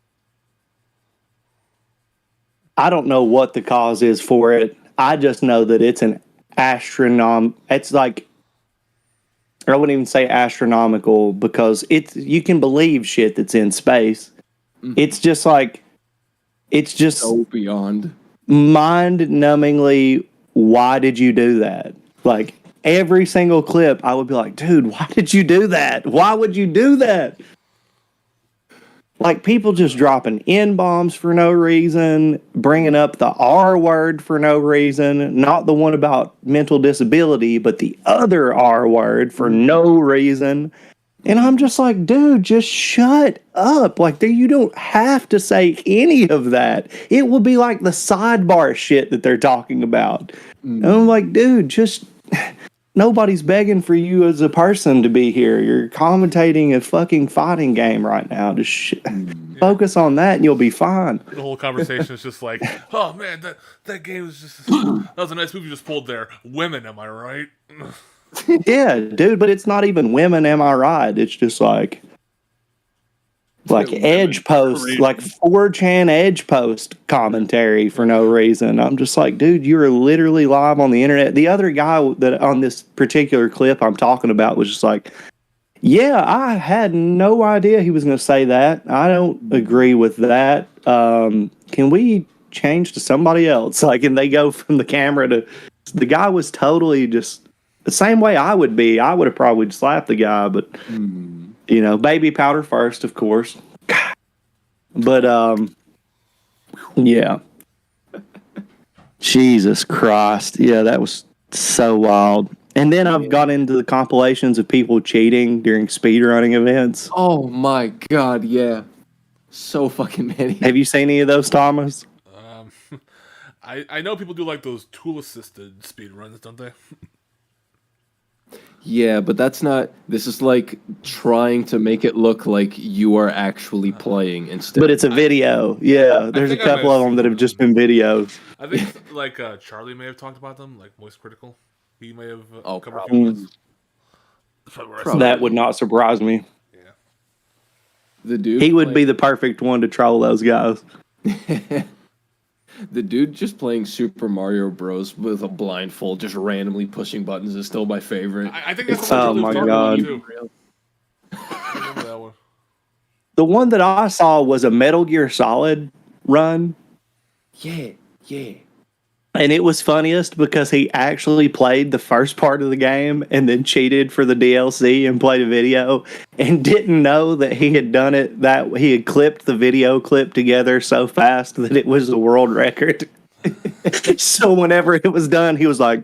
I don't know what the cause is for it. I just know that it's an it's like, I wouldn't even say astronomical, because you can believe shit that's in space. It's just like, it's just so beyond mind-numbingly, why did you do that? Like, every single clip, I would be like, dude, why did you do that? Why would you do that? Like, people just dropping N-bombs for no reason, bringing up the R word for no reason, not the one about mental disability, but the other R word for no reason. And I'm just like, dude, just shut up. Like, you don't have to say any of that. It will be like the sidebar shit that they're talking about. And I'm like, dude, just... Nobody's begging for you as a person to be here. You're commentating a fucking fighting game right now. Just focus on that and you'll be fine. The whole conversation is just like, oh man, that game was just... That was a nice move you just pulled there. Women, am I right? Yeah, dude, but it's not even women, am I right? It's just like edge post, like 4chan edge post commentary for no reason. I'm just like, dude, you're literally live on the internet. The other guy that on this particular clip I'm talking about was just like, yeah, I had no idea he was going to say that. I don't agree with that. Can we change to somebody else? Like, and they go from the camera to... The guy was totally just the same way I would be. I would have probably slapped the guy, but... You know, baby powder first, of course. But, yeah. Jesus Christ. Yeah, that was so wild. And then I've got into the compilations of people cheating during speedrunning events. Oh my god, yeah. So fucking many. Have you seen any of those, Thomas? I know people do like those tool-assisted speedruns, don't they? Yeah, but that's not... This is like trying to make it look like you are actually playing instead. But it's a video. Yeah, there's a couple of them that have just been videos. I think like Charlie may have talked about them, like Moist Critical. He may have covered probably. a few ones. That would not surprise me. Yeah. The dude... He would be the perfect one to troll those guys. The dude just playing Super Mario Bros. With a blindfold, just randomly pushing buttons, is still my favorite. I think that's the one Charlie was talking about, too. I remember that one. The one that I saw was a Metal Gear Solid run. Yeah. And it was funniest because he actually played the first part of the game and then cheated for the DLC and played a video and didn't know that he had done it, that he had clipped the video clip together so fast that it was the world record. So whenever it was done, he was like,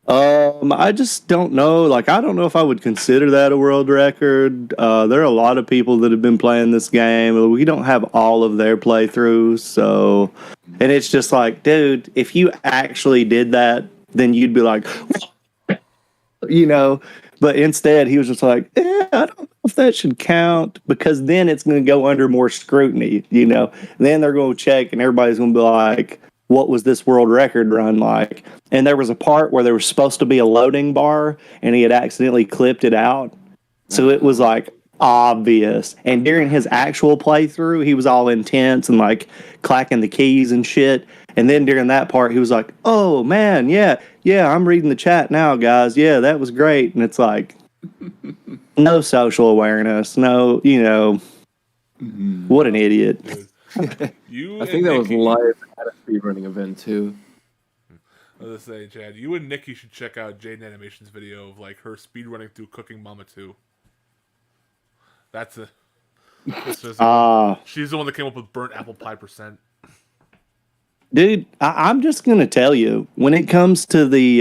I just don't know. Like, I don't know if I would consider that a world record. There are a lot of people that have been playing this game. We don't have all of their playthroughs, so... And it's just like, dude, if you actually did that, then you'd be like, you know, but instead he was just like, I don't know if that should count, because then it's going to go under more scrutiny, you know. Then they're going to check and everybody's going to be like, what was this world record run like? And there was a part where there was supposed to be a loading bar and he had accidentally clipped it out. So it was like obvious. And during his actual playthrough, he was all intense and like clacking the keys and shit. And then during that part, he was like, oh man, yeah, I'm reading the chat now, guys. Yeah, that was great. And it's like, no social awareness, no, you know, what an idiot. You I think that was live at a speedrunning event too. I was saying, Chad, you and Nikki should check out Jaden Animation's video of like her speed running through Cooking Mama 2. That's a. She's the one that came up with burnt apple pie %. Dude, I'm just gonna tell you, when it comes to the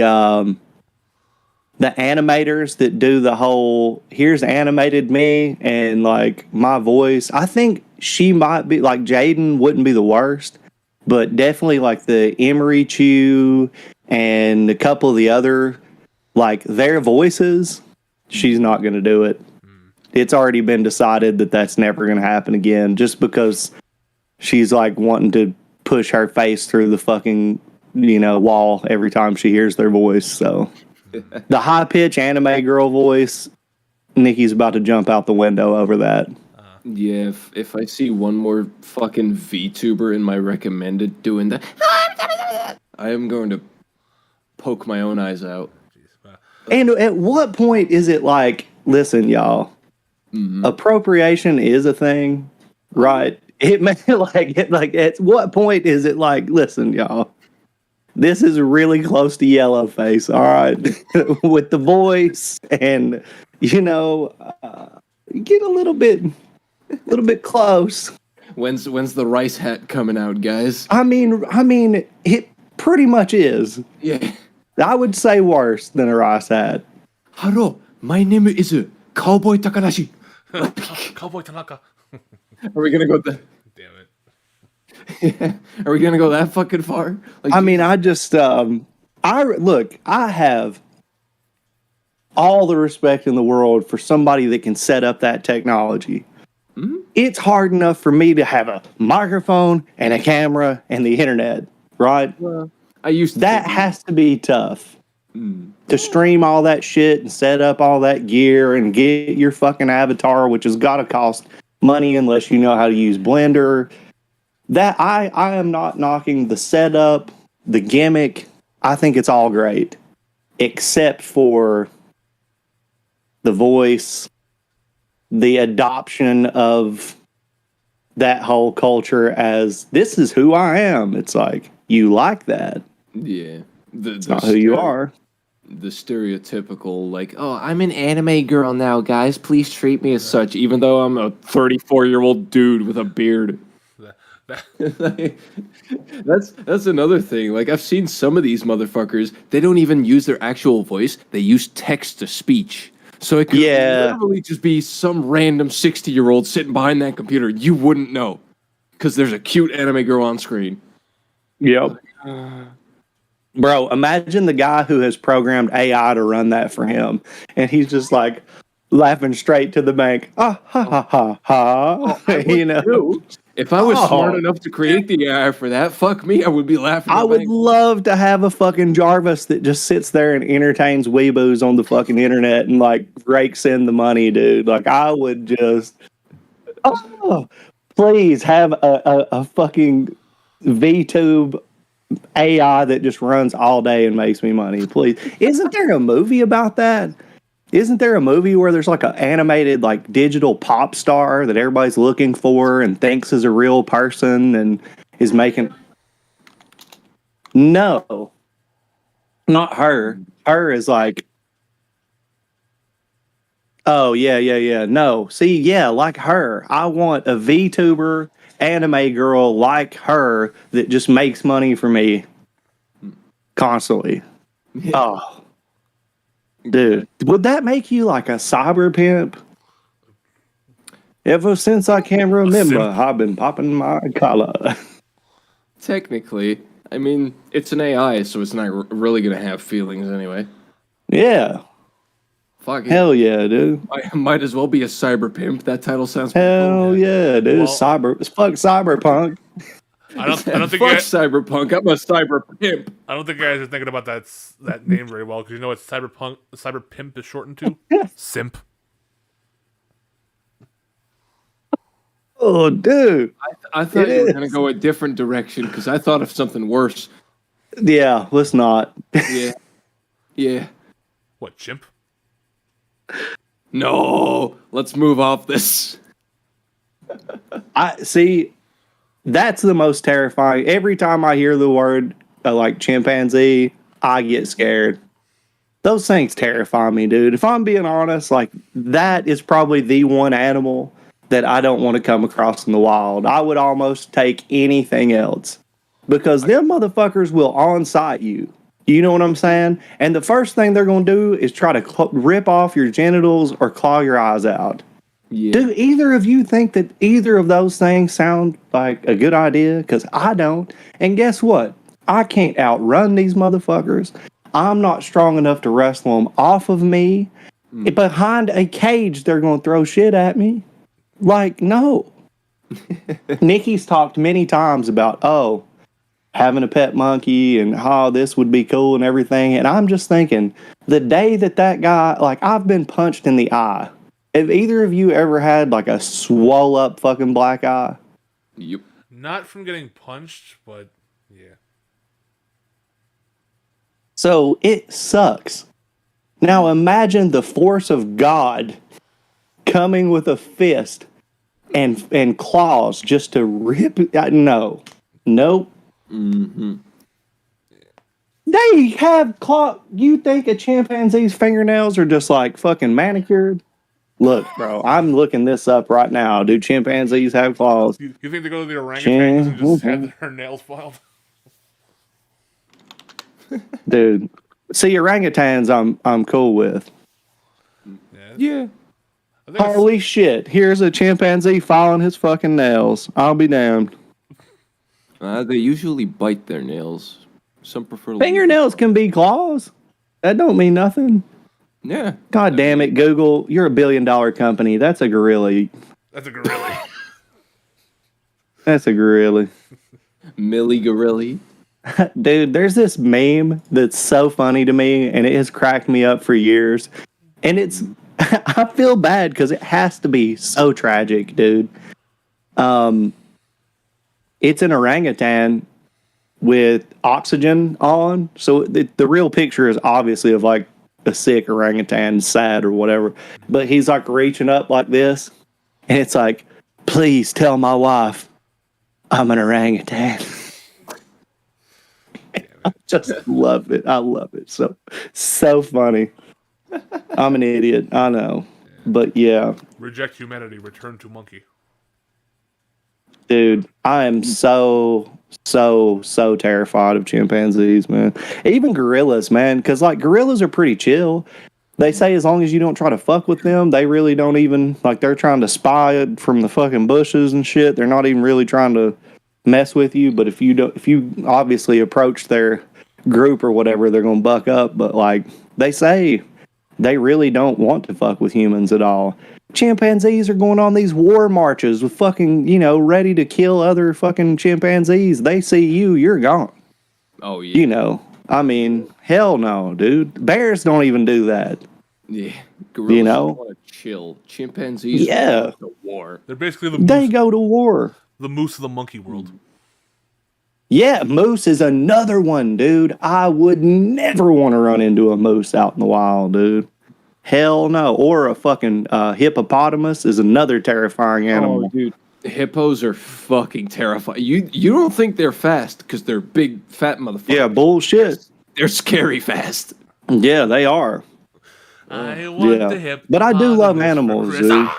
animators that do the whole here's animated me and like my voice, I think she might be like Jaden wouldn't be the worst, but definitely like the Emery Chew and a couple of the other like their voices, she's not gonna do it. It's already been decided that that's never going to happen again just because she's like wanting to push her face through the fucking, wall every time she hears their voice. So the high pitch anime girl voice, Nikki's about to jump out the window over that. Yeah, if I see one more fucking VTuber in my recommended doing that, I am going to poke my own eyes out. And at what point is it like, listen, y'all, appropriation is a thing, right? It may like at what point is it like, listen, y'all, this is really close to Yellowface, all right, with the voice, and get a little bit close. When's the rice hat coming out, guys? I mean, it pretty much is. Yeah. I would say worse than a rice hat. Hello, my name is Cowboy Takanashi. Cowboy Tanaka. Are we gonna go that? Damn it. Yeah. Are we gonna go that fucking far? Like, I mean, I just I have all the respect in the world for somebody that can set up that technology. Mm-hmm. It's hard enough for me to have a microphone and a camera and the internet, right? I used to that has to be tough. To stream all that shit and set up all that gear and get your fucking avatar, which has got to cost money unless you know how to use Blender. That I am not knocking the setup, the gimmick. I think it's all great, except for the voice, the adoption of that whole culture as this is who I am. It's like, you like that. Yeah. It's not who you are. The stereotypical, like, oh, I'm an anime girl now, guys. Please treat me as such, even though I'm a 34-year-old dude with a beard. That's another thing. Like, I've seen some of these motherfuckers, they don't even use their actual voice. They use text to speech. So it could literally just be some random 60-year-old sitting behind that computer. You wouldn't know. Because there's a cute anime girl on screen. Yep. Bro, imagine the guy who has programmed AI to run that for him. And he's just like laughing straight to the bank. Ah, ha, ha, ha, ha. If I was smart enough to create the AI for that, fuck me, I would be laughing. I would love to have a fucking Jarvis that just sits there and entertains weeboos on the fucking internet and like rakes in the money, dude. Like, I would just, please have a fucking VTube AI that just runs all day and makes me money, please. Isn't there a movie about that? Isn't there a movie where there's like an animated like digital pop star that everybody's looking for and thinks is a real person and is making... No. Not her. Her is like... Oh, yeah. No. See, yeah, like her. I want a VTuber anime girl like her that just makes money for me constantly. Yeah. Oh. Dude, would that make you like a cyber pimp? Ever since I can remember, I've been popping my collar. Technically, I mean, it's an AI, so it's not really going to have feelings anyway. Yeah. Fuck Hell yeah, dude. I might as well be a cyber pimp. That title sounds hell cool. Yeah, dude. Well, fuck cyberpunk. I don't think fuck cyberpunk. I'm a cyber pimp. I don't think you guys are thinking about that name very well, because you know what cyber pimp is shortened to? Simp. Oh, dude. I thought you were going to go a different direction, because I thought of something worse. Yeah, let's not. Yeah. What, chimp? No, let's move off this. I see. That's the most terrifying. Every time I hear the word like chimpanzee, I get scared. Those things terrify me, dude. If I'm being honest, like that is probably the one animal that I don't want to come across in the wild. I would almost take anything else because them motherfuckers will on-site you. You know what I'm saying? And the first thing they're going to do is try to rip off your genitals or claw your eyes out. Yeah. Do either of you think that either of those things sound like a good idea? Because I don't. And guess what? I can't outrun these motherfuckers. I'm not strong enough to wrestle them off of me. Behind a cage, they're going to throw shit at me. Like, no. Nikki's talked many times about, having a pet monkey and how this would be cool and everything. And I'm just thinking, the day that guy, like, I've been punched in the eye. Have either of you ever had, like, a swole up fucking black eye? Yep. Not from getting punched, but yeah. So it sucks. Now imagine the force of God coming with a fist and claws just to rip it. No. Nope. Mm-hmm. They have claw. You think a chimpanzee's fingernails are just like fucking manicured? Look, bro, I'm looking this up right now. Do chimpanzees have claws? You think they go to the orangutans and just have their nails filed? Dude, see, orangutans I'm cool with. Yeah. I think it's- Holy shit, here's a chimpanzee filing his fucking nails. I'll be damned. They usually bite their nails. Some prefer Fingernails can be claws. That don't mean nothing. Yeah. God damn it, Google. You're $1 billion company. That's a gorilla. That's a gorilla. That's a gorilla. Millie Gorilli. Dude, there's this meme that's so funny to me, and it has cracked me up for years. And it's, I feel bad because it has to be so tragic, dude. It's an orangutan with oxygen on. So the real picture is obviously of like a sick orangutan, sad or whatever. But he's like reaching up like this. And it's like, please tell my wife I'm an orangutan. I just love it. I love it. So funny. I'm an idiot. I know. But yeah. Reject humanity, return to monkey. Dude, I am so terrified of chimpanzees, man. Even gorillas, man, because like gorillas are pretty chill. They say as long as you don't try to fuck with them, they really don't even, like, they're trying to spy it from the fucking bushes and shit. They're not even really trying to mess with you. But if you obviously approach their group or whatever, they're gonna buck up. But like they say, they really don't want to fuck with humans at all. Chimpanzees are going on these war marches with fucking, ready to kill other fucking chimpanzees. They see you, you're gone. Oh, yeah. I mean, hell no, dude. Bears don't even do that. Yeah. Gorillas know? want to chill. Chimpanzees Yeah. want to war. They're basically They go to war. the moose of the monkey world. Yeah, moose is another one, dude. I would never want to run into a moose out in the wild, dude. Hell no. Or a fucking hippopotamus is another terrifying animal. Oh, dude. Hippos are fucking terrifying. You don't think they're fast because they're big, fat motherfuckers. Yeah, bullshit. They're scary fast. Yeah, they are. I want Yeah. the hip. But I do love animals, dude.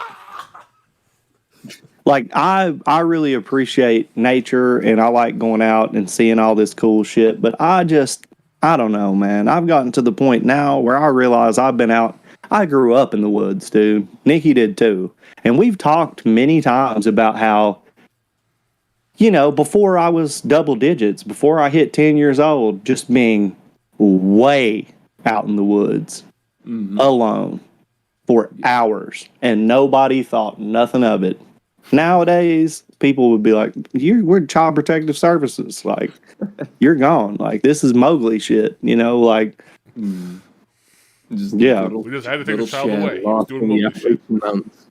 Like, I really appreciate nature, and I like going out and seeing all this cool shit, but I don't know, man. I've gotten to the point now where I realize I've been out. I grew up in the woods, dude. Nikki did too. And we've talked many times about how, before I was double digits, before I hit 10 years old, just being way out in the woods, alone, for hours, and nobody thought nothing of it. Nowadays, people would be like, we're Child Protective Services. Like, you're gone. Like, this is Mowgli shit, like. Just Yeah. We just had to take the little child Chad away. He was lost doing in the Mowgli shit. Appalachian Mountains.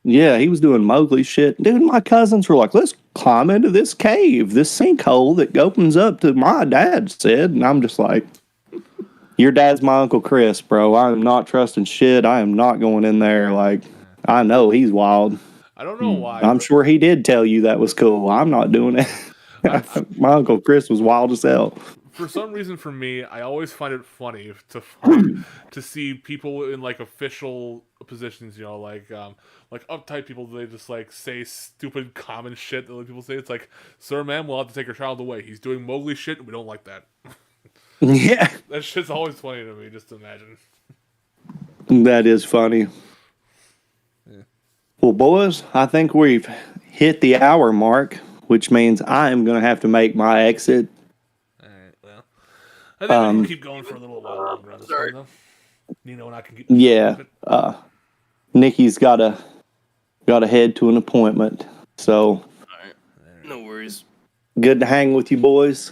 Yeah, he was doing Mowgli shit. Dude, my cousins were like, let's climb into this cave, this sinkhole that opens up to my dad said. And I'm just like, your dad's my Uncle Chris, bro. I am not trusting shit. I am not going in there. Like, I know he's wild. I don't know why. I'm sure he did tell you that was cool. I'm not doing it. My Uncle Chris was wild as hell. For some reason, for me, I always find it funny to see people in like official positions. You know, like uptight people. They just like say stupid common shit that other people say. It's like, sir, ma'am, we'll have to take your child away. He's doing Mowgli shit, and we don't like that. Yeah, That shit's always funny to me. Just to imagine. that is funny. Well, boys, I think we've hit the hour mark, which means I am going to have to make my exit. All right. Well, I think we can keep going for a little while longer on this one, though. Nino and I can keep. Yeah, Nikki's got to head to an appointment. So No worries. good to hang with you boys.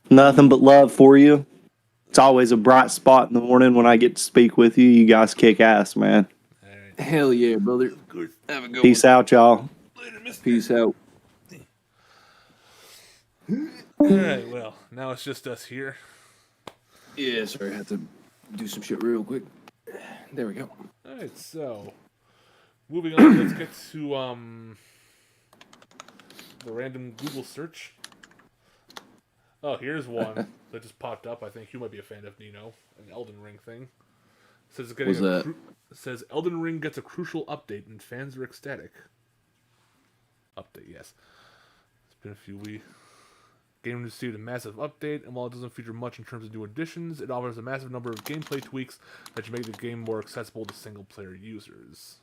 Nothing but love for you. It's always a bright spot in the morning when I get to speak with you. You guys kick ass, man. Hell yeah, brother. Have a good Peace out, y'all. one. Peace out. All right. Well, now it's just us here. Yeah, sorry, I had to do some shit real quick. There we go. All right. So, moving on. Let's get to the random Google search. Oh, here's one that just popped up. I think you might be a fan of, Nino, an Elden Ring thing. It says it's getting What's that? It says Elden Ring gets a crucial update and fans are ecstatic. Update, yes. It's been a few weeks. Game received a massive update, and while it doesn't feature much in terms of new additions, it offers a massive number of gameplay tweaks that should make the game more accessible to single-player users.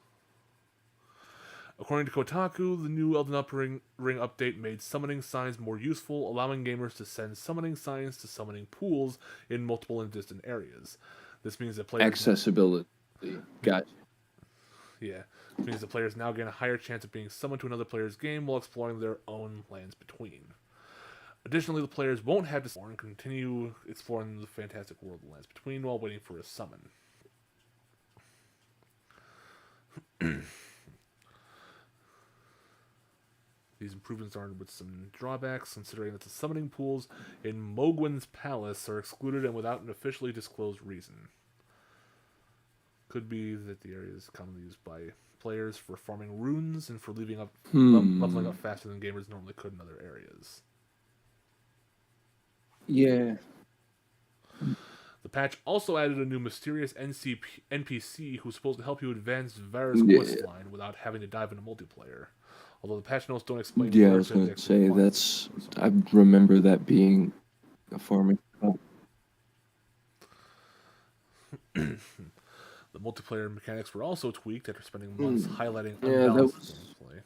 According to Kotaku, the new Elden Ring update made summoning signs more useful, allowing gamers to send summoning signs to summoning pools in multiple and distant areas. This means that players... Accessibility. Gotcha. Yeah. This means that players now gain a higher chance of being summoned to another player's game while exploring their own lands between. Additionally, the players won't have to explore and continue exploring the fantastic world of lands between while waiting for a summon. These improvements are with some drawbacks, considering that the summoning pools in Mogwin's Palace are excluded and without an officially disclosed reason. Could be that the area is commonly used by players for farming runes and for leveling up faster than gamers normally could in other areas. Yeah. The patch also added a new mysterious NPC who's supposed to help you advance Vara's quest line without having to dive into multiplayer. Although the patch notes don't explain. Yeah, I was going to say that's. I remember that being a farming. The multiplayer mechanics were also tweaked after spending months highlighting Yeah, that unbalanced was. gameplay.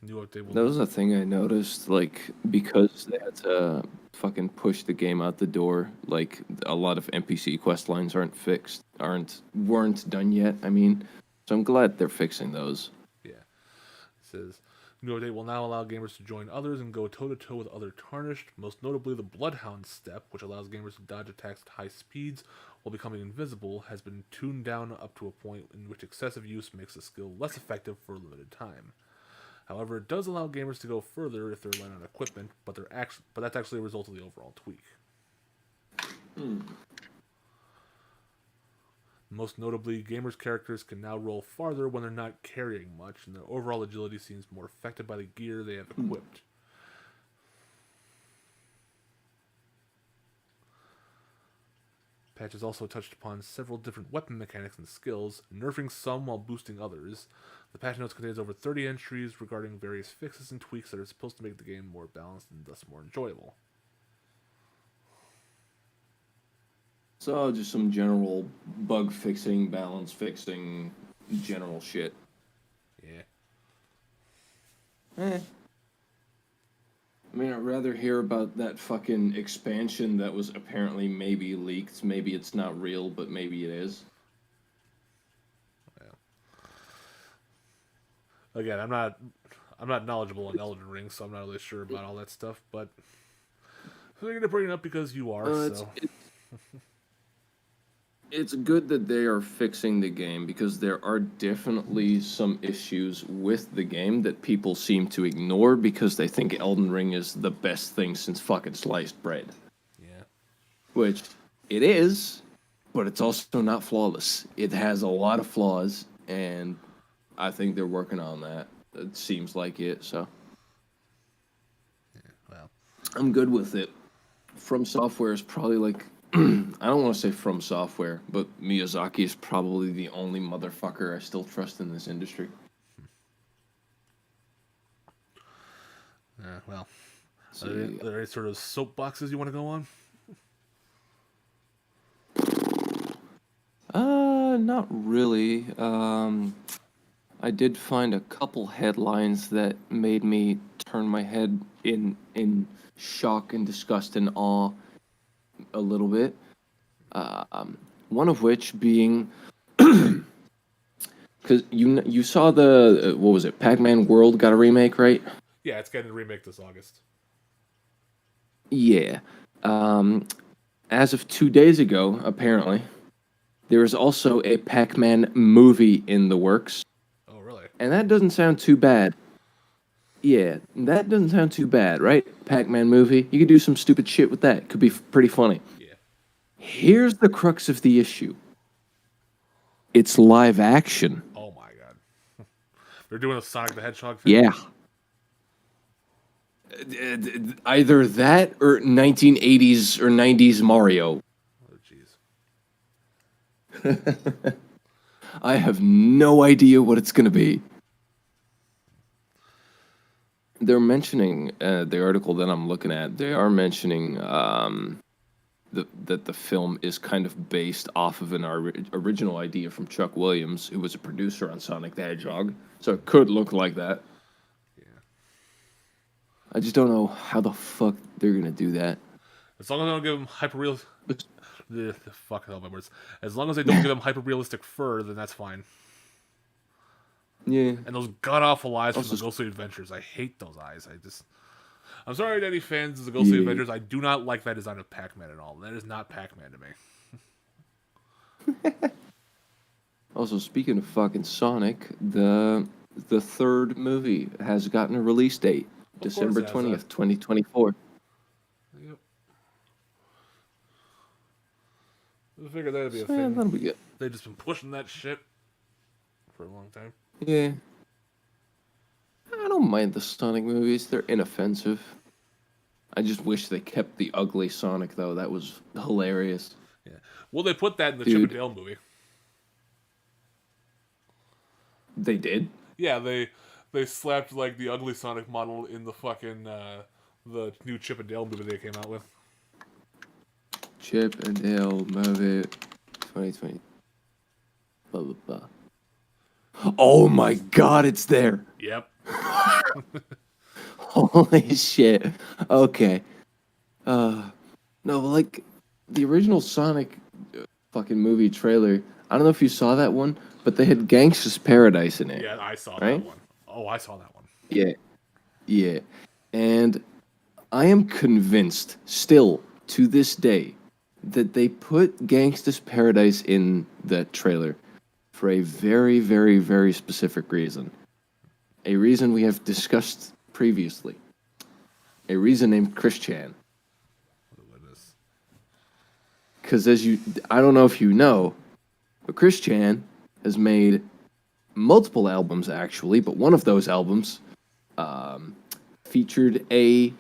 New update will That was a thing I noticed, like, because they had to fucking push the game out the door, like, a lot of NPC quest lines weren't done yet, I mean. So I'm glad they're fixing those. Yeah. It says, new update will now allow gamers to join others and go toe-to-toe with other Tarnished, most notably the Bloodhound step, which allows gamers to dodge attacks at high speeds while becoming invisible, has been tuned down up to a point in which excessive use makes the skill less effective for a limited time. However, it does allow gamers to go further if they're relying on equipment, but that's actually a result of the overall tweak. Most notably, gamers' characters can now roll farther when they're not carrying much, and their overall agility seems more affected by the gear they have equipped. Patch has also touched upon several different weapon mechanics and skills, nerfing some while boosting others. The patch notes contains over 30 entries regarding various fixes and tweaks that are supposed to make the game more balanced and thus more enjoyable. So just some general bug fixing, balance fixing, general shit. Yeah. I mean, I'd rather hear about that fucking expansion that was apparently maybe leaked. Maybe it's not real, but maybe it is. Again, I'm not knowledgeable on Elden Ring, so I'm not really sure about all that stuff. But I'm going to bring it up because you are. So It's good that they are fixing the game because there are definitely some issues with the game that people seem to ignore because they think Elden Ring is the best thing since fucking sliced bread. yeah, Which it is, but it's also not flawless. It has a lot of flaws, and I think they're working on that. It seems like it, so. I'm good with it. From Software is probably like I don't want to say From Software, but Miyazaki is probably the only motherfucker I still trust in this industry. Yeah, well, So, are there any sort of soapboxes you want to go on? not really. I did find a couple headlines that made me turn my head in shock and disgust and awe a little bit. One of which being because you saw the what was it? Pac-Man World got a remake, right? Yeah, it's getting a remake this August. Yeah. As of 2 days ago, apparently, there is also a Pac-Man movie in the works, Oh, really? and that doesn't sound too bad. Yeah, that doesn't sound too bad, right? Pac-Man movie. You could do some stupid shit with that. Could be pretty funny. Yeah. Here's the crux of the issue. It's live action. Oh my god. They're doing a Sonic the Hedgehog thing? Yeah. Either that or 1980s or 90s Mario. Oh, jeez. I have no idea what it's going to be. They're mentioning the article that I'm looking at. They are mentioning that the film is kind of based off of an original idea from Chuck Williams, who was a producer on Sonic the Hedgehog. So it could look like that. Yeah. I just don't know how the fuck they're gonna do that. As long as they don't give them hyper-real... the fuck hell my words. As long as they don't give them hyper-realistic fur, then that's fine. Yeah. And those god-awful eyes from Also- the Ghostly Adventures. I hate those eyes. I'm sorry to any fans of the Ghostly Yeah. Adventures. I do not like that design of Pac-Man at all. That is not Pac-Man to me. Also, speaking of fucking Sonic, the third movie has gotten a release date, Of course December it has, 20th, 2024. Yep. I figured that'd be a Yeah, thing. that'll be good. They've just been pushing that shit for a long time. Yeah. I don't mind the Sonic movies. They're inoffensive. I just wish they kept the ugly Sonic, though. That was hilarious. Yeah. Well, they put that in the Dude. Chip and Dale movie. They did? Yeah, they slapped like the ugly Sonic model in the fucking the new Chip and Dale movie they came out with. Chip and Dale movie 2020. Blah, blah, blah. Oh my god, it's there. Yep. Holy shit. Okay. No, but like the original Sonic fucking movie trailer. I don't know if you saw that one, but they had Gangsta's Paradise in it. Yeah, I saw Right? that one. Oh, I saw that one. Yeah. Yeah. And I am convinced still to this day that they put Gangsta's Paradise in that trailer for a very, very, very specific reason. A reason we have discussed previously. A reason named Chris Chan. What it is. Because I don't know if you know, but Chris Chan has made multiple albums actually, but one of those albums featured a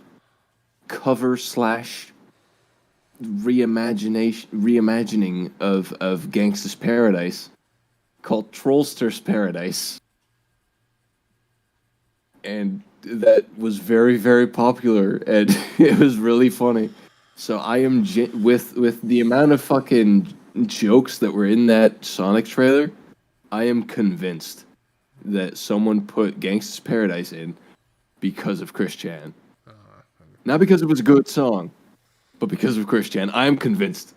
cover / reimagining of Gangsta's Paradise called Trollster's Paradise. And that was very, very popular, and it was really funny. So I am with the amount of fucking jokes that were in that Sonic trailer, I am convinced that someone put Gangsta's Paradise in because of Chris Chan. Not because it was a good song, but because of Chris Chan. I am convinced.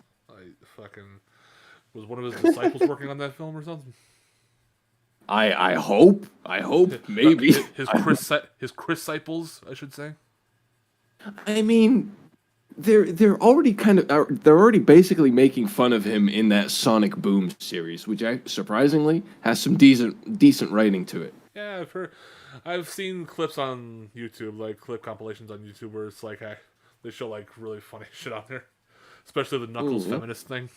Was one of his disciples working on that film or something? I hope. Maybe. His disciples, I should say. I mean, they're already they're already basically making fun of him in that Sonic Boom series, which surprisingly has some decent writing to it. Yeah, I've seen clips on YouTube, like clip compilations on YouTube, where it's like they show like really funny shit on there, especially the Knuckles feminist thing.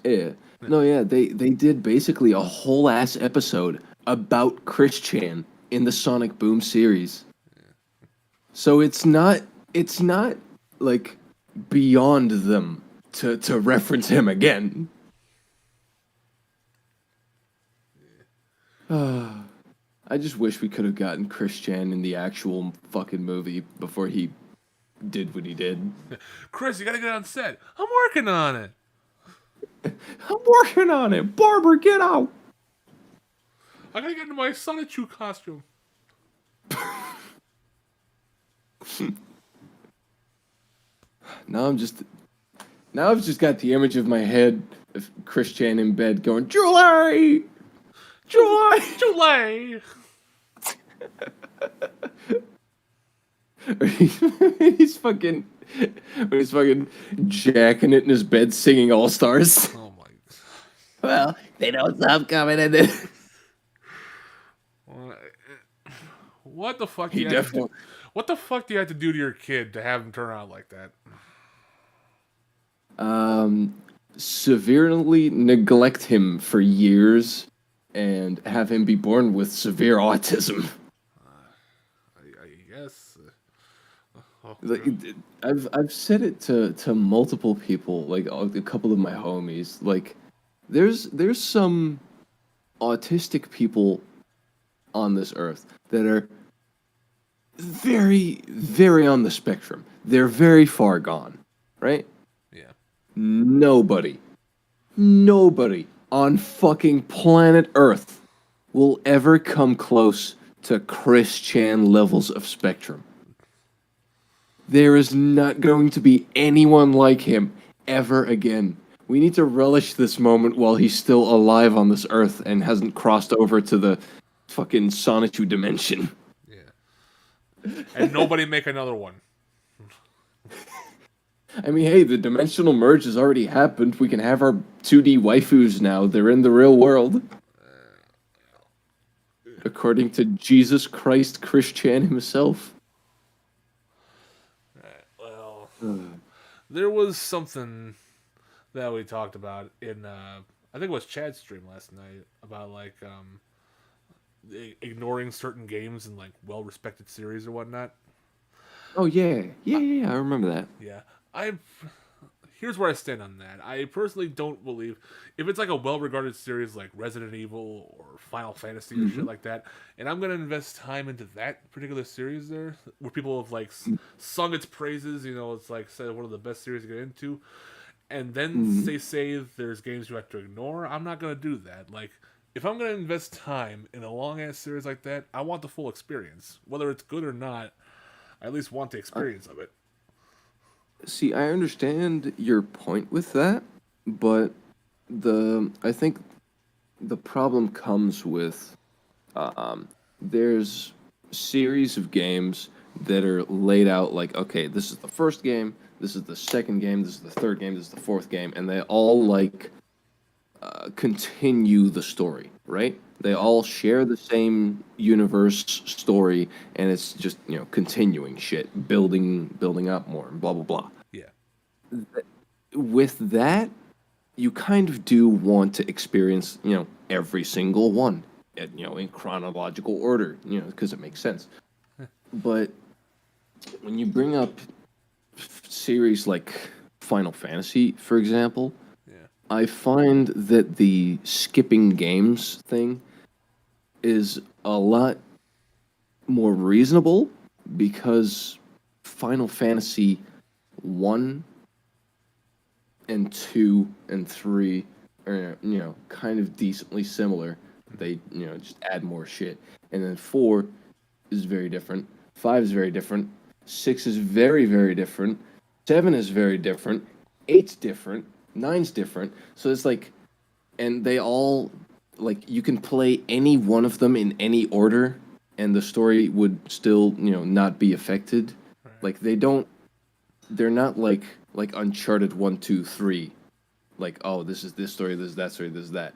Yeah. No, yeah, they did basically a whole ass episode about Chris Chan in the Sonic Boom series. So it's not it's not like beyond them to reference him again. I just wish we could have gotten Chris Chan in the actual fucking movie before he did what he did. Chris, you gotta get on set. I'm working on it. I'm working on it. Barber, get out. I gotta get into my Sonichu costume. Now I've just got the image of my head of Chris Chan in bed going, July! July! July! he's fucking jacking it in his bed singing All Stars. Oh my. Well, they don't stop coming in there. What the fuck? He definitely. What the fuck do you have to do to your kid to have him turn out like that? Severely neglect him for years and have him be born with severe autism. I guess. Like, I've said it to multiple people, like a couple of my homies. Like, there's some autistic people on this earth that are very, very on the spectrum. They're very far gone, right? Yeah. Nobody on fucking planet Earth will ever come close to Chris Chan levels of spectrum. There is not going to be anyone like him ever again. We need to relish this moment while he's still alive on this earth and hasn't crossed over to the fucking Sonichu dimension. Yeah. And nobody make another one. I mean, hey, the dimensional merge has already happened. We can have our 2D waifus now. They're in the real world. According to Jesus Christ Chris Chan himself. Well, there was something that we talked about in, I think it was Chad's stream last night, about, like, ignoring certain games in, like, well-respected series or whatnot. Oh, yeah. Yeah, I remember that. Yeah. Here's where I stand on that. I personally don't believe if it's like a well-regarded series like Resident Evil or Final Fantasy or shit like that, and I'm gonna invest time into that particular series there, where people have like sung its praises. You know, it's like said one of the best series to get into, and then they say there's games you have to ignore. I'm not gonna do that. Like, if I'm gonna invest time in a long-ass series like that, I want the full experience, whether it's good or not. I at least want the experience of it. See, I understand your point with that, but I think the problem comes with there's series of games that are laid out like, okay, this is the first game, this is the second game, this is the third game, this is the fourth game, and they all like continue the story, right? They all share the same universe story, and it's just, you know, continuing shit, building up more, and blah blah blah. Yeah. With that, you kind of do want to experience, you know, every single one, you know, in chronological order, you know, because it makes sense. But when you bring up series like Final Fantasy, for example, I find that the skipping games thing is a lot more reasonable because Final Fantasy 1 and 2 and 3 are, you know, kind of decently similar. They, you know, just add more shit. And then 4 is very different. 5 is very different. 6 is very, very different. 7 is very different. 8's different. 9's different. So it's like, and they all, like, you can play any one of them in any order and the story would still, you know, not be affected. Like, they're not like Uncharted 1, 2, 3. Like, oh, this is this story, this is that story, this is that.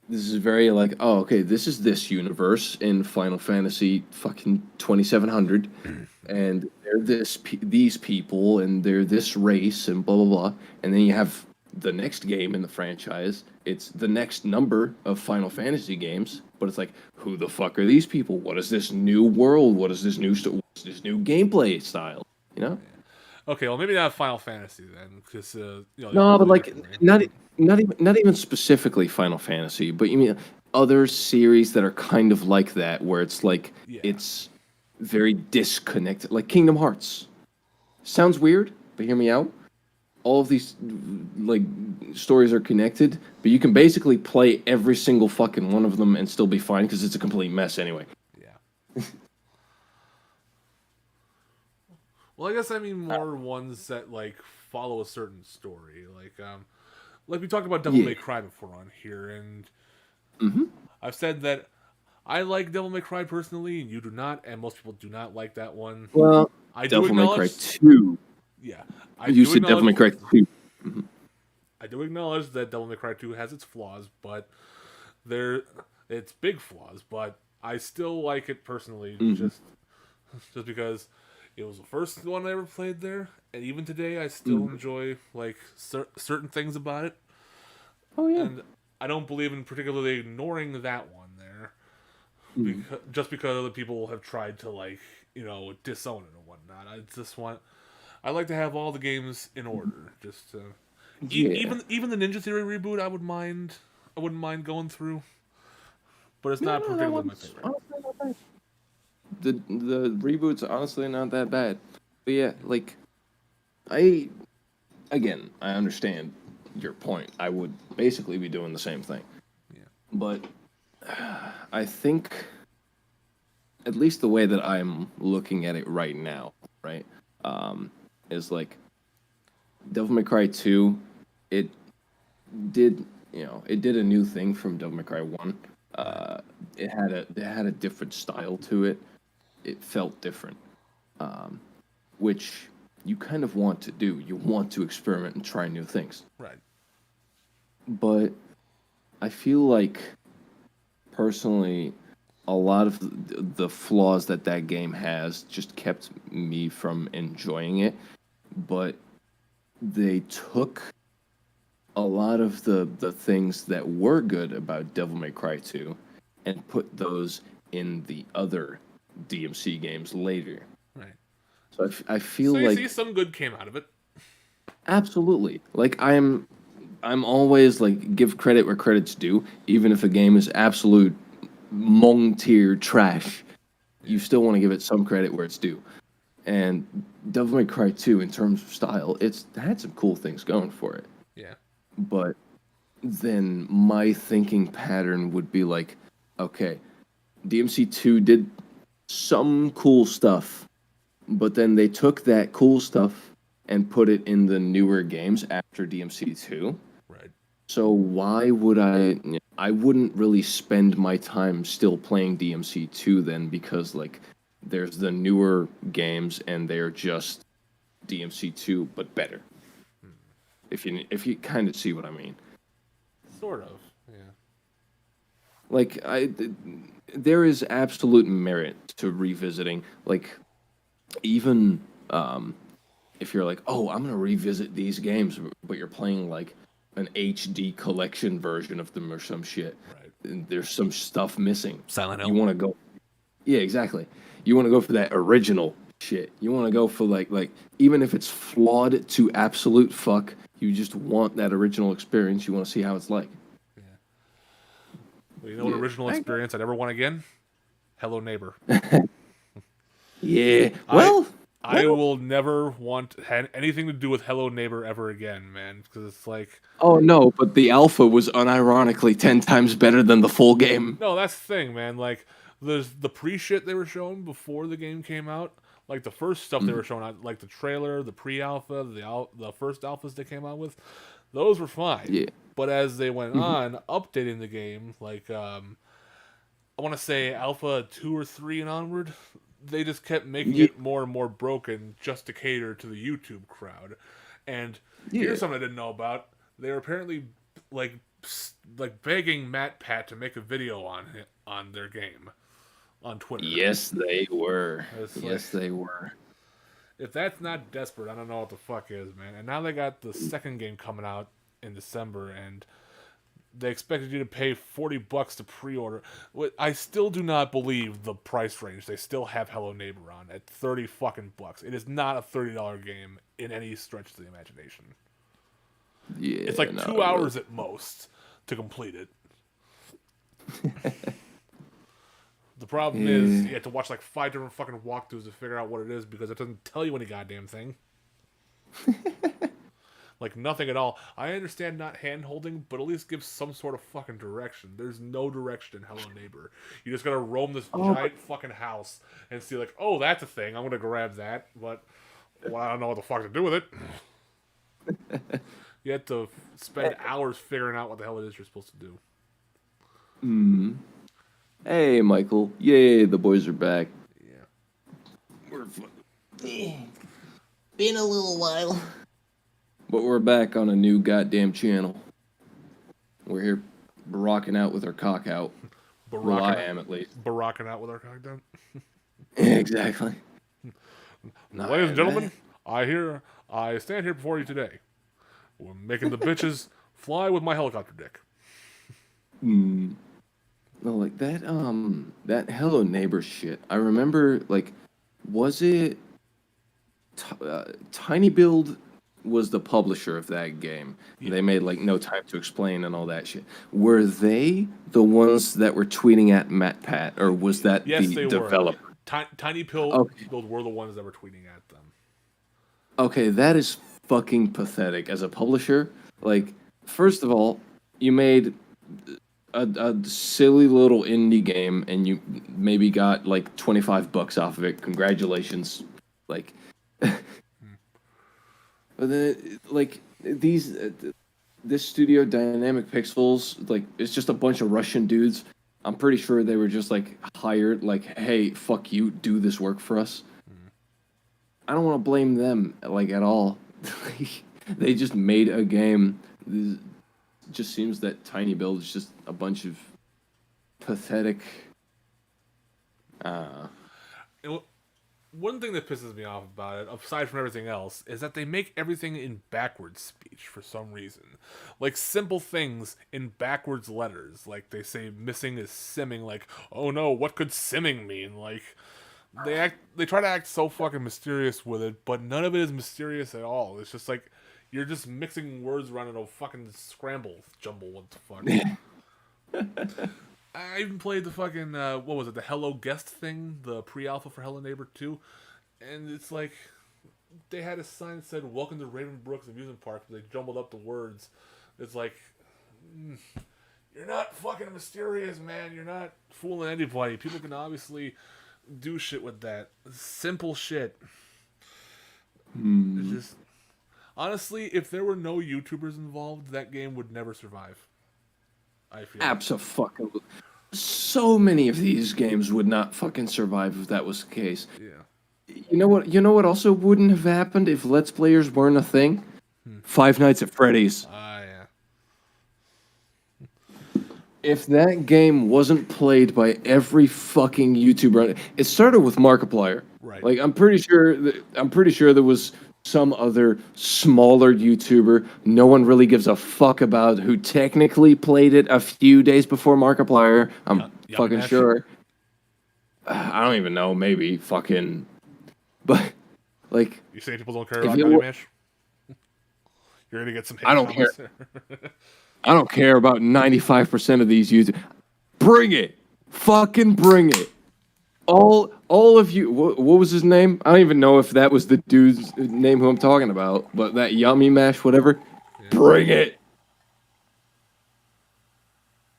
This is very like, oh, okay, this is this universe in Final Fantasy fucking 2700, and they're these people, and they're this race, and blah, blah, blah. And then you have the next game in the franchise. It's the next number of Final Fantasy games, but it's like, who the fuck are these people? What is this new world? What is this new story? this new gameplay style. You know? Okay, well maybe not Final Fantasy then, because you know. they No, work but like differently. not even specifically Final Fantasy, but you mean other series that are kind of like that, where it's like Yeah. it's very disconnected, like Kingdom Hearts. Sounds weird, but hear me out. All of these like stories are connected, but you can basically play every single fucking one of them and still be fine because it's a complete mess anyway. Yeah. Well, I guess I mean more ones that like follow a certain story, like we talked about Devil May Cry before on here, and I've said that I like Devil May Cry personally, and you do not, and most people do not like that one. Well, I do Devil May Cry acknowledge, 2. yeah, I You do said Devil May Cry acknowledge, 2. I do acknowledge that Devil May Cry 2 has its flaws, but it's big flaws, but I still like it personally, just because it was the first one I ever played there, and even today I still enjoy like certain things about it. Oh yeah. And I don't believe in particularly ignoring that one there, just because other people have tried to like disown it or whatnot. I like to have all the games in order. Just even the Ninja Theory reboot, I wouldn't mind going through, but it's not particularly my favorite. The reboot's honestly not that bad. But yeah, like I understand your point. I would basically be doing the same thing. Yeah. But I think at least the way that I'm looking at it right now, right? Is like Devil May Cry 2, it did a new thing from Devil May Cry 1. It had a different style to it. It felt different, which you kind of want to do. You want to experiment and try new things. Right. But I feel like, personally, a lot of the flaws that game has just kept me from enjoying it. But they took a lot of the things that were good about Devil May Cry 2 and put those in the other DMC games later. Right. So I feel So you like see, some good came out of it. absolutely. Like I'm always like give credit where credit's due, even if a game is absolute Mong tier trash. You still want to give it some credit where it's due. And Devil May Cry 2, in terms of style, it's had some cool things going for it. Yeah. But then my thinking pattern would be like, okay, DMC 2 did some cool stuff, but then they took that cool stuff and put it in the newer games after DMC 2. Right. So why would I wouldn't really spend my time still playing DMC 2 then, because like there's the newer games and they're just DMC 2 but better. If you kind of see what I mean. Sort of. Yeah. Like there is absolute merit to revisiting, like even if you're like, oh, I'm gonna revisit these games, but you're playing like an HD collection version of them or some shit. Right. And there's some stuff missing. Silent Hill. You want to go? Yeah, exactly. You want to go for that original shit. You want to go for like even if it's flawed to absolute fuck, you just want that original experience. You want to see how it's like. Yeah. Well, you know what original experience I'd ever want again? Hello Neighbor. Yeah. Well, I will never want anything to do with Hello Neighbor ever again, man. Because it's like, oh no, but the alpha was unironically 10 times better than the full game. no, that's the thing, man. Like, there's the pre-shit they were showing before the game came out. Like the first stuff they were showing out, like the trailer, the pre-alpha, the first alphas they came out with, those were fine. Yeah. But as they went on, updating the game, like I want to say Alpha 2 or 3 and onward, they just kept making it more and more broken just to cater to the YouTube crowd. And here's something I didn't know about: they were apparently like begging MatPat to make a video on their game on Twitter. Yes, they were. It's Yes, like, they were. if that's not desperate, I don't know what the fuck is, man. And now they got the second game coming out in December, and they expected you to pay $40 to pre-order. I still do not believe the price range they still have Hello Neighbor on at 30 fucking bucks. It is not a $30 game in any stretch of the imagination. Yeah, It's like 2 hours at most to complete it. The problem is you have to watch like 5 different fucking walkthroughs to figure out what it is because it doesn't tell you any goddamn thing. Like nothing at all. I understand not hand holding, but at least give some sort of fucking direction. There's no direction in Hello Neighbor. You just gotta roam this giant fucking house and see like, oh, that's a thing. I'm gonna grab that, but I don't know what the fuck to do with it. You have to spend hours figuring out what the hell it is you're supposed to do. Hey, Michael. Yay, the boys are back. Yeah. Been a little while. But we're back on a new goddamn channel. We're here rocking out with our cock out. Well, I am at least. Barocking out with our content. Exactly. Ladies and gentlemen, I stand here before you today. We're making the bitches fly with my helicopter dick. No, like that Hello Neighbor shit. I remember, like, was it Tiny Build was the publisher of that game. Yeah. They made like No Time to Explain and all that shit. Were they the ones that were tweeting at MatPat, or was that the developer? Tiny Build were the ones that were tweeting at them. Okay, that is fucking pathetic. As a publisher, like, first of all, you made a silly little indie game and you maybe got like $25 off of it. Congratulations. Like, but then, like, this studio, Dynamic Pixels, like, it's just a bunch of Russian dudes. I'm pretty sure they were just, like, hired, like, hey, fuck you, do this work for us. I don't want to blame them, like, at all. They just made a game. It just seems that Tiny Build is just a bunch of pathetic... One thing that pisses me off about it, aside from everything else, is that they make everything in backwards speech for some reason. Like, simple things in backwards letters. Like, they say missing is simming. Like, oh no, what could simming mean? Like, they try to act so fucking mysterious with it, but none of it is mysterious at all. It's just like, you're just mixing words around in a fucking jumble, what the fuck. I even played the fucking, what was it, the Hello Guest thing, the pre-alpha for Hello Neighbor 2, and it's like, they had a sign that said, welcome to Raven Brooks Amusement Park, but they jumbled up the words. It's like, you're not fucking mysterious, man, you're not fooling anybody. People can obviously do shit with that. Simple shit. It's just, honestly, if there were no YouTubers involved, that game would never survive. I feel. Abso-fucking-lutely. So many of these games would not fucking survive if that was the case. Yeah. You know what also wouldn't have happened if Let's Players weren't a thing? Five Nights at Freddy's. Yeah. If that game wasn't played by every fucking YouTuber, it started with Markiplier. Right. Like, I'm pretty sure there was some other smaller YouTuber no one really gives a fuck about who technically played it a few days before Markiplier. I'm fucking sure. I don't even know. Maybe fucking. But like, you say people don't care about Yummy Mash? You're gonna get some hate. I don't care. I don't care about 95% of these users. Bring it. Fucking bring it. All of you, what was his name? I don't even know if that was the dude's name who I'm talking about, but that Yummy Mash, whatever. Yeah. Bring it.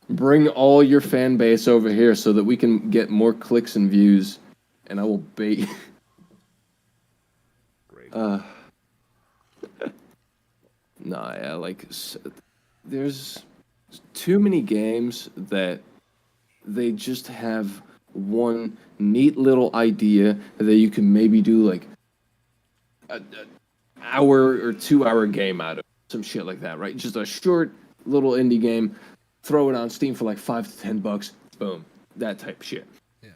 Bring all your fan base over here so that we can get more clicks and views, and I will bait. Great. There's too many games that they just have one neat little idea that you can maybe do like an hour or 2 hour game out of, some shit like that, right? Just a short little indie game, throw it on Steam for like $5 to $10, boom, that type of shit. Yeah.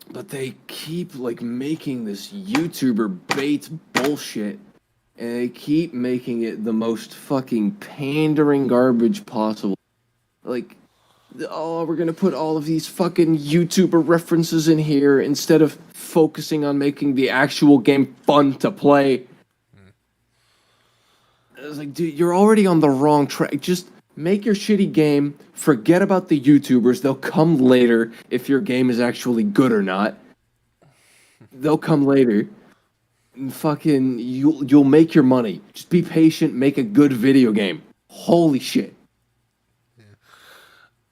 But they keep like making this YouTuber bait bullshit, and they keep making it the most fucking pandering garbage possible. Like, oh, we're gonna put all of these fucking YouTuber references in here instead of focusing on making the actual game fun to play. It's like, dude, you're already on the wrong track. Just make your shitty game. Forget about the YouTubers. They'll come later if your game is actually good or not. They'll come later. And fucking, you'll make your money. Just be patient. Make a good video game. Holy shit.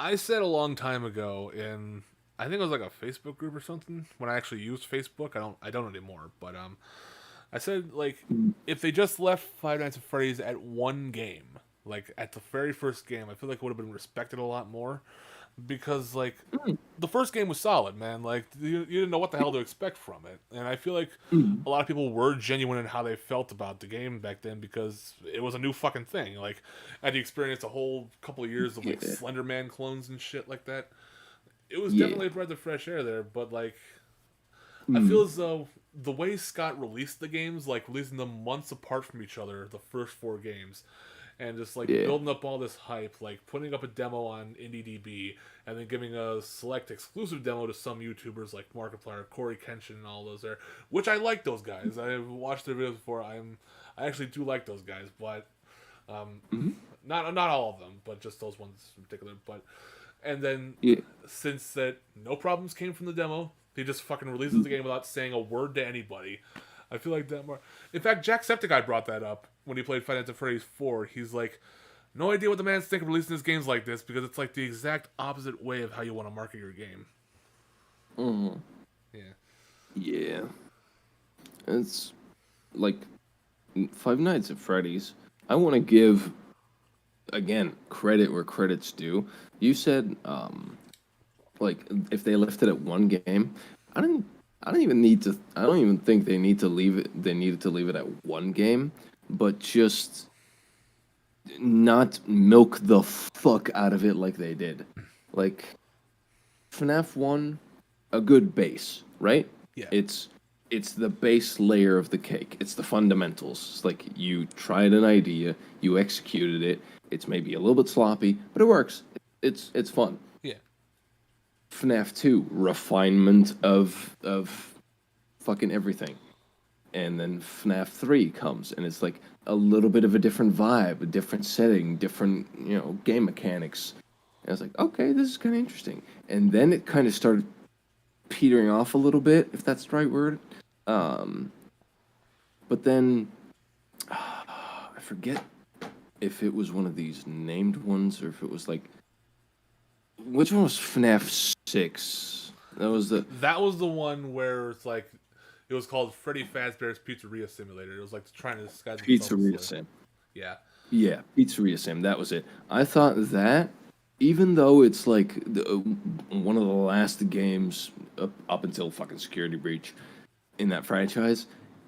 I said a long time ago in, I think it was like a Facebook group or something, when I actually used Facebook. I don't anymore, but I said, like, if they just left Five Nights at Freddy's at one game, like at the very first game, I feel like it would have been respected a lot more. Because, like, the first game was solid, man. Like, you didn't know what the hell to expect from it. And I feel like a lot of people were genuine in how they felt about the game back then because it was a new fucking thing. Like, I had experienced a whole couple of years of, like, Slender Man clones and shit like that. It was definitely a breath of fresh air there, but, like, I feel as though the way Scott released the games, like, releasing them months apart from each other, the first 4 games, and just, like, building up all this hype, like, putting up a demo on IndieDB, and then giving a select exclusive demo to some YouTubers like Markiplier, Corey Kenshin, and all those there, which I like those guys. I've watched their videos before. I actually do like those guys, but not all of them, but just those ones in particular. But and then since that no problems came from the demo, he just fucking releases the game without saying a word to anybody. I feel like that more. In fact, Jacksepticeye brought that up when he played Five Nights at Freddy's 4. He's like, no idea what the man's thinking of releasing his games like this because it's like the exact opposite way of how you want to market your game. Yeah. It's like Five Nights at Freddy's. I want to give, again, credit where credit's due. You said, like, if they left it at one game, I don't even think they need to leave it. They needed to leave it at one game, but just not milk the fuck out of it like they did. Like, FNAF 1, a good base, right? Yeah. It's the base layer of the cake. It's the fundamentals. It's like you tried an idea, you executed it. It's maybe a little bit sloppy, but it works. It's fun. Yeah. FNAF 2, refinement of fucking everything. And then FNAF 3 comes, and it's like a little bit of a different vibe, a different setting, different, game mechanics. And I was like, okay, this is kind of interesting. And then it kind of started petering off a little bit, if that's the right word. But then, I forget if it was one of these named ones, or if it was like, which one was FNAF 6? That was the one where it's like, it was called Freddy Fazbear's Pizzeria Simulator. It was like trying to disguise Pizzeria Sim. Yeah. Yeah, Pizzeria Sim. That was it. I thought that, even though it's like one of the last games up until fucking Security Breach in that franchise,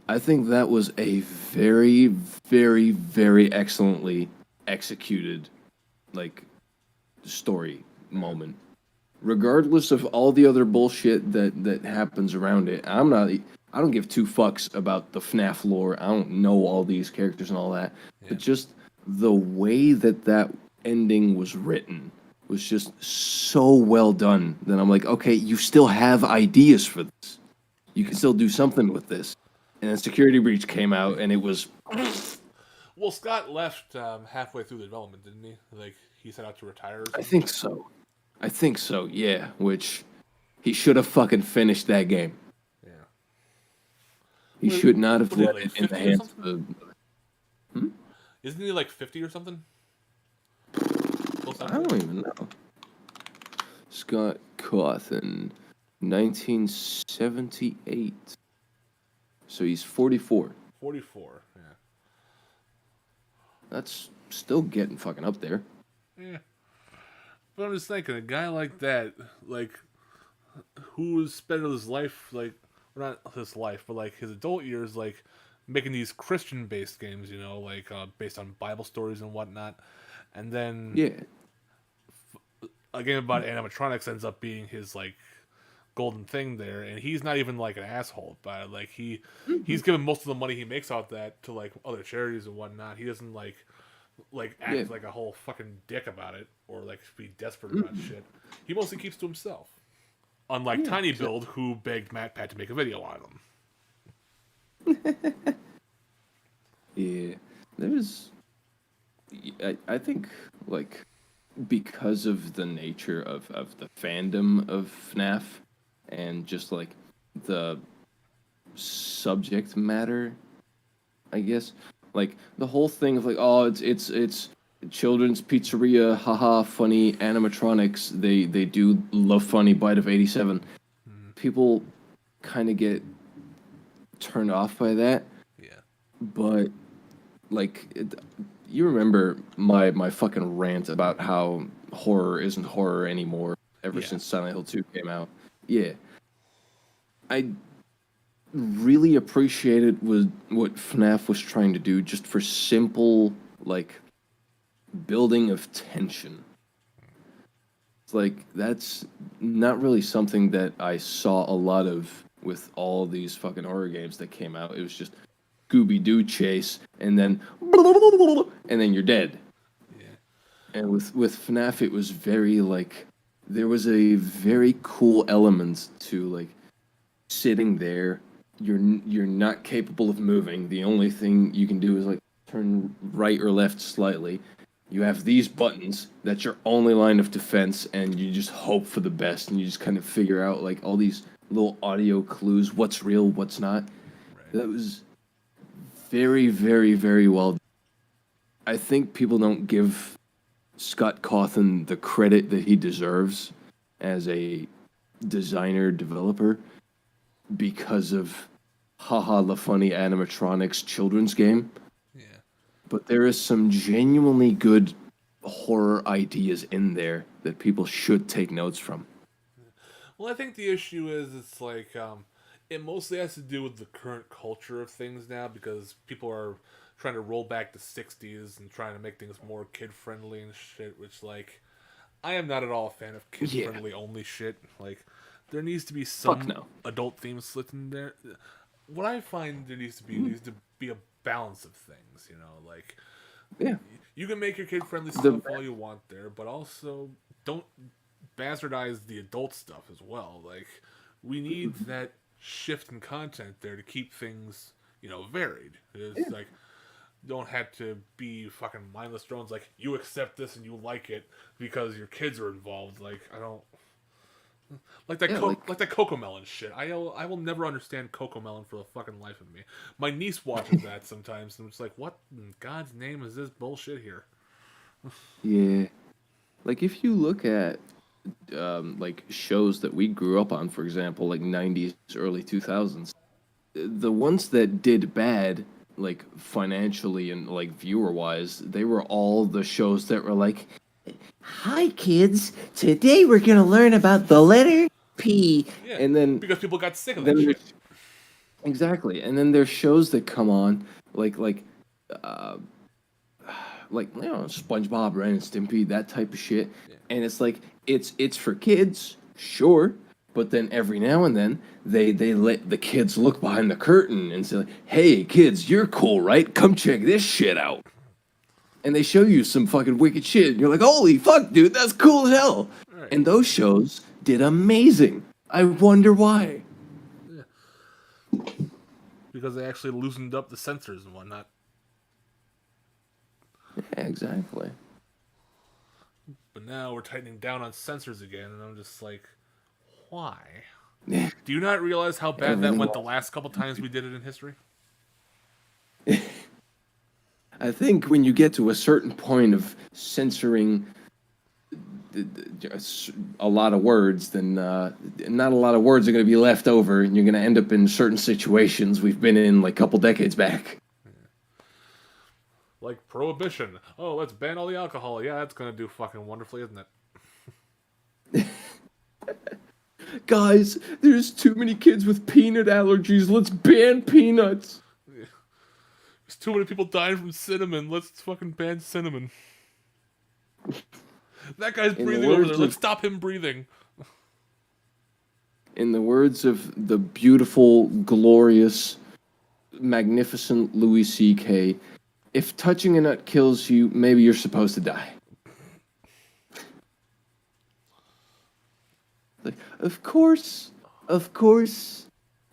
I think that was a very, very, very excellently executed, like, story moment. Regardless of all the other bullshit that happens around it, I don't give two fucks about the FNAF lore. I don't know all these characters and all that. Yeah. But just the way that ending was written was just so well done that I'm like, okay, you still have ideas for this. You can still do something with this. And then Security Breach came out, and it was... Well, Scott left halfway through the development, didn't he? Like, he set out to retire or something? I think so, yeah. Which, he should have fucking finished that game. He should not have let it in the hands of... Isn't he like 50 or something? I don't even know. Scott Cawthon, 1978. So he's 44. 44, yeah. That's still getting fucking up there. Yeah. But I'm just thinking, a guy like that, like, who's spent his life, like, not his life, but like his adult years, like making these Christian-based games, like based on Bible stories and whatnot, and then a game about animatronics ends up being his like golden thing there, and he's not even like an asshole about it. Like he's given most of the money he makes out that to like other charities and whatnot. He doesn't like act like a whole fucking dick about it or like be desperate about shit. He mostly keeps to himself. Unlike Tiny Build, who begged MatPat to make a video on him. Yeah, there's. I think like because of the nature of the fandom of FNAF and just like the subject matter, I guess, like the whole thing of like, oh, it's children's pizzeria, haha, funny animatronics. They do love funny bite of 87. People kind of get turned off by that. Yeah. But like you remember my fucking rant about how horror isn't horror anymore ever since Silent Hill 2 came out. Yeah. I really appreciated what FNAF was trying to do just for simple like building of tension. It's like that's not really something that I saw a lot of with all these fucking horror games that came out. It was just Scooby-Doo chase and then you're dead. Yeah. And with FNAF it was very like there was a very cool element to like sitting there. You're not capable of moving. The only thing you can do is like turn right or left slightly. You have these buttons. That's your only line of defense, and you just hope for the best, and you just kind of figure out like all these little audio clues, what's real, what's not. Right. That was very, very, very well done. I think people don't give Scott Cawthon the credit that he deserves as a designer developer because of Haha the Funny Animatronics children's game. Yeah. But there is some genuinely good horror ideas in there that people should take notes from. Well, I think the issue is it's like it mostly has to do with the current culture of things now because people are trying to roll back the 60s and trying to make things more kid-friendly and shit, which, like, I am not at all a fan of kid-friendly only shit. Like, there needs to be some adult themes slit in there. What I find there needs to be a balance of things, you know, like, you can make your kid-friendly stuff all you want there, but also don't bastardize the adult stuff as well. Like, we need that shift in content there to keep things, you know, varied. It's like, don't have to be fucking mindless drones. Like, you accept this and you like it because your kids are involved. Like, I don't like that. Like that Cocomelon shit. I will never understand Cocomelon for the fucking life of me. My niece watches that sometimes, and I'm just like, what in God's name is this bullshit here? Yeah, like if you look at like shows that we grew up on, for example, like 90s, early 2000s, the ones that did bad, like financially and like viewer wise, they were all the shows that were like, hi kids, today we're gonna learn about the letter P. Yeah, and then because people got sick of that shit. Exactly. And then there's shows that come on like you know, SpongeBob, Ren and Stimpy, that type of shit. Yeah. And it's like it's for kids, sure, but then every now and then they let the kids look behind the curtain and say, like, hey kids, you're cool, right? Come check this shit out. And they show you some fucking wicked shit, and you're like, holy fuck, dude, that's cool as hell. Right. And those shows did amazing. I wonder why. Yeah. Because they actually loosened up the censors and whatnot. Yeah, exactly. But now we're tightening down on censors again, and I'm just like, why? Do you not realize how bad that went the last couple times we did it in history? I think when you get to a certain point of censoring a lot of words, then not a lot of words are going to be left over, and you're going to end up in certain situations we've been in like a couple decades back. Like prohibition. Oh, let's ban all the alcohol. Yeah, that's going to do fucking wonderfully, isn't it? Guys, there's too many kids with peanut allergies. Let's ban peanuts. Yeah. There's too many people dying from cinnamon. Let's fucking ban cinnamon. That guy's breathing over there. Let's stop him breathing. In the words of the beautiful, glorious, magnificent Louis C.K., if touching a nut kills you, maybe you're supposed to die. Like, of course,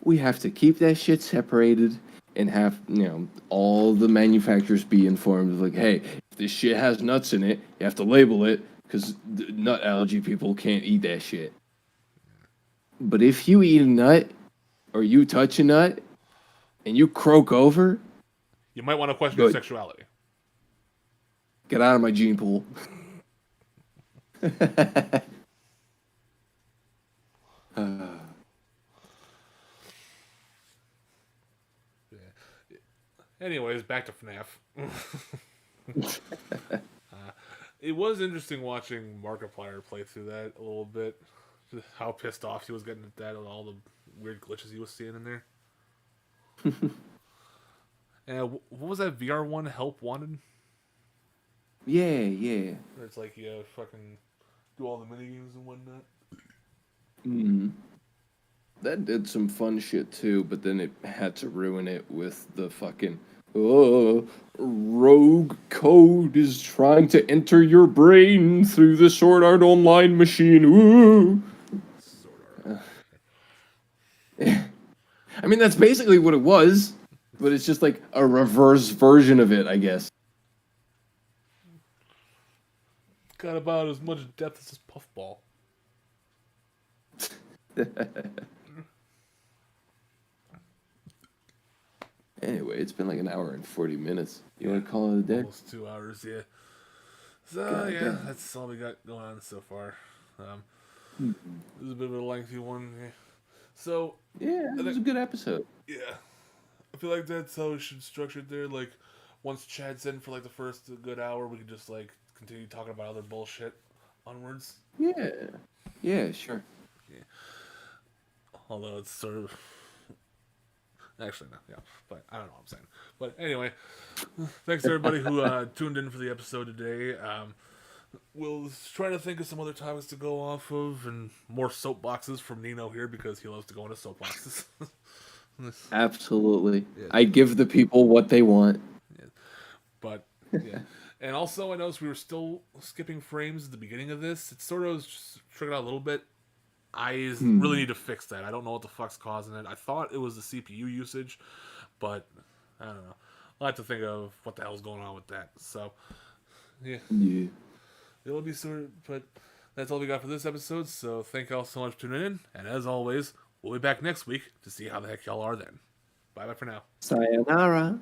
we have to keep that shit separated and have, all the manufacturers be informed of like, hey, if this shit has nuts in it, you have to label it because nut allergy people can't eat that shit. But if you eat a nut or you touch a nut and you croak over, You might want to question your Good. sexuality. get out of my gene pool. Anyways, back to FNAF. It was interesting watching Markiplier play through that a little bit. Just how pissed off he was getting at that and all the weird glitches he was seeing in there. And what was that VR one? Help Wanted? Yeah. Where it's like you fucking do all the minigames and whatnot. Mm. That did some fun shit too, but then it had to ruin it with the fucking rogue code is trying to enter your brain through the Sword Art Online machine. Ooh. I mean, that's basically what it was, but it's just like a reverse version of it, I guess. Got about as much depth as this puffball. Anyway, it's been like an hour and 40 minutes. You want to call it a day? Almost 2 hours, yeah. So, God yeah, damn. that's all we got going on so far. This is a bit of a lengthy one. Yeah. So, Yeah, it was a good episode. yeah. I feel like that's how we should structure it there. Like, once Chad's in for, like, the first good hour, we can just, like, continue talking about other bullshit onwards. Yeah, sure. Although it's sort of... Actually, no, yeah. But I don't know what I'm saying. But anyway, thanks to everybody who tuned in for the episode today. We'll try to think of some other topics to go off of and more soapboxes from Nino here because he loves to go into soapboxes. Absolutely. Yeah. I give the people what they want. But, yeah. And also, I noticed we were still skipping frames at the beginning of this. It sort of just triggered out a little bit. I really need to fix that. I don't know what the fuck's causing it. I thought it was the CPU usage, but I don't know. I'll have to think of what the hell's going on with that. So, yeah. It'll be sort of, but that's all we got for this episode. So, thank y'all so much for tuning in. And as always, we'll be back next week to see how the heck y'all are then. Bye-bye for now. Sayonara.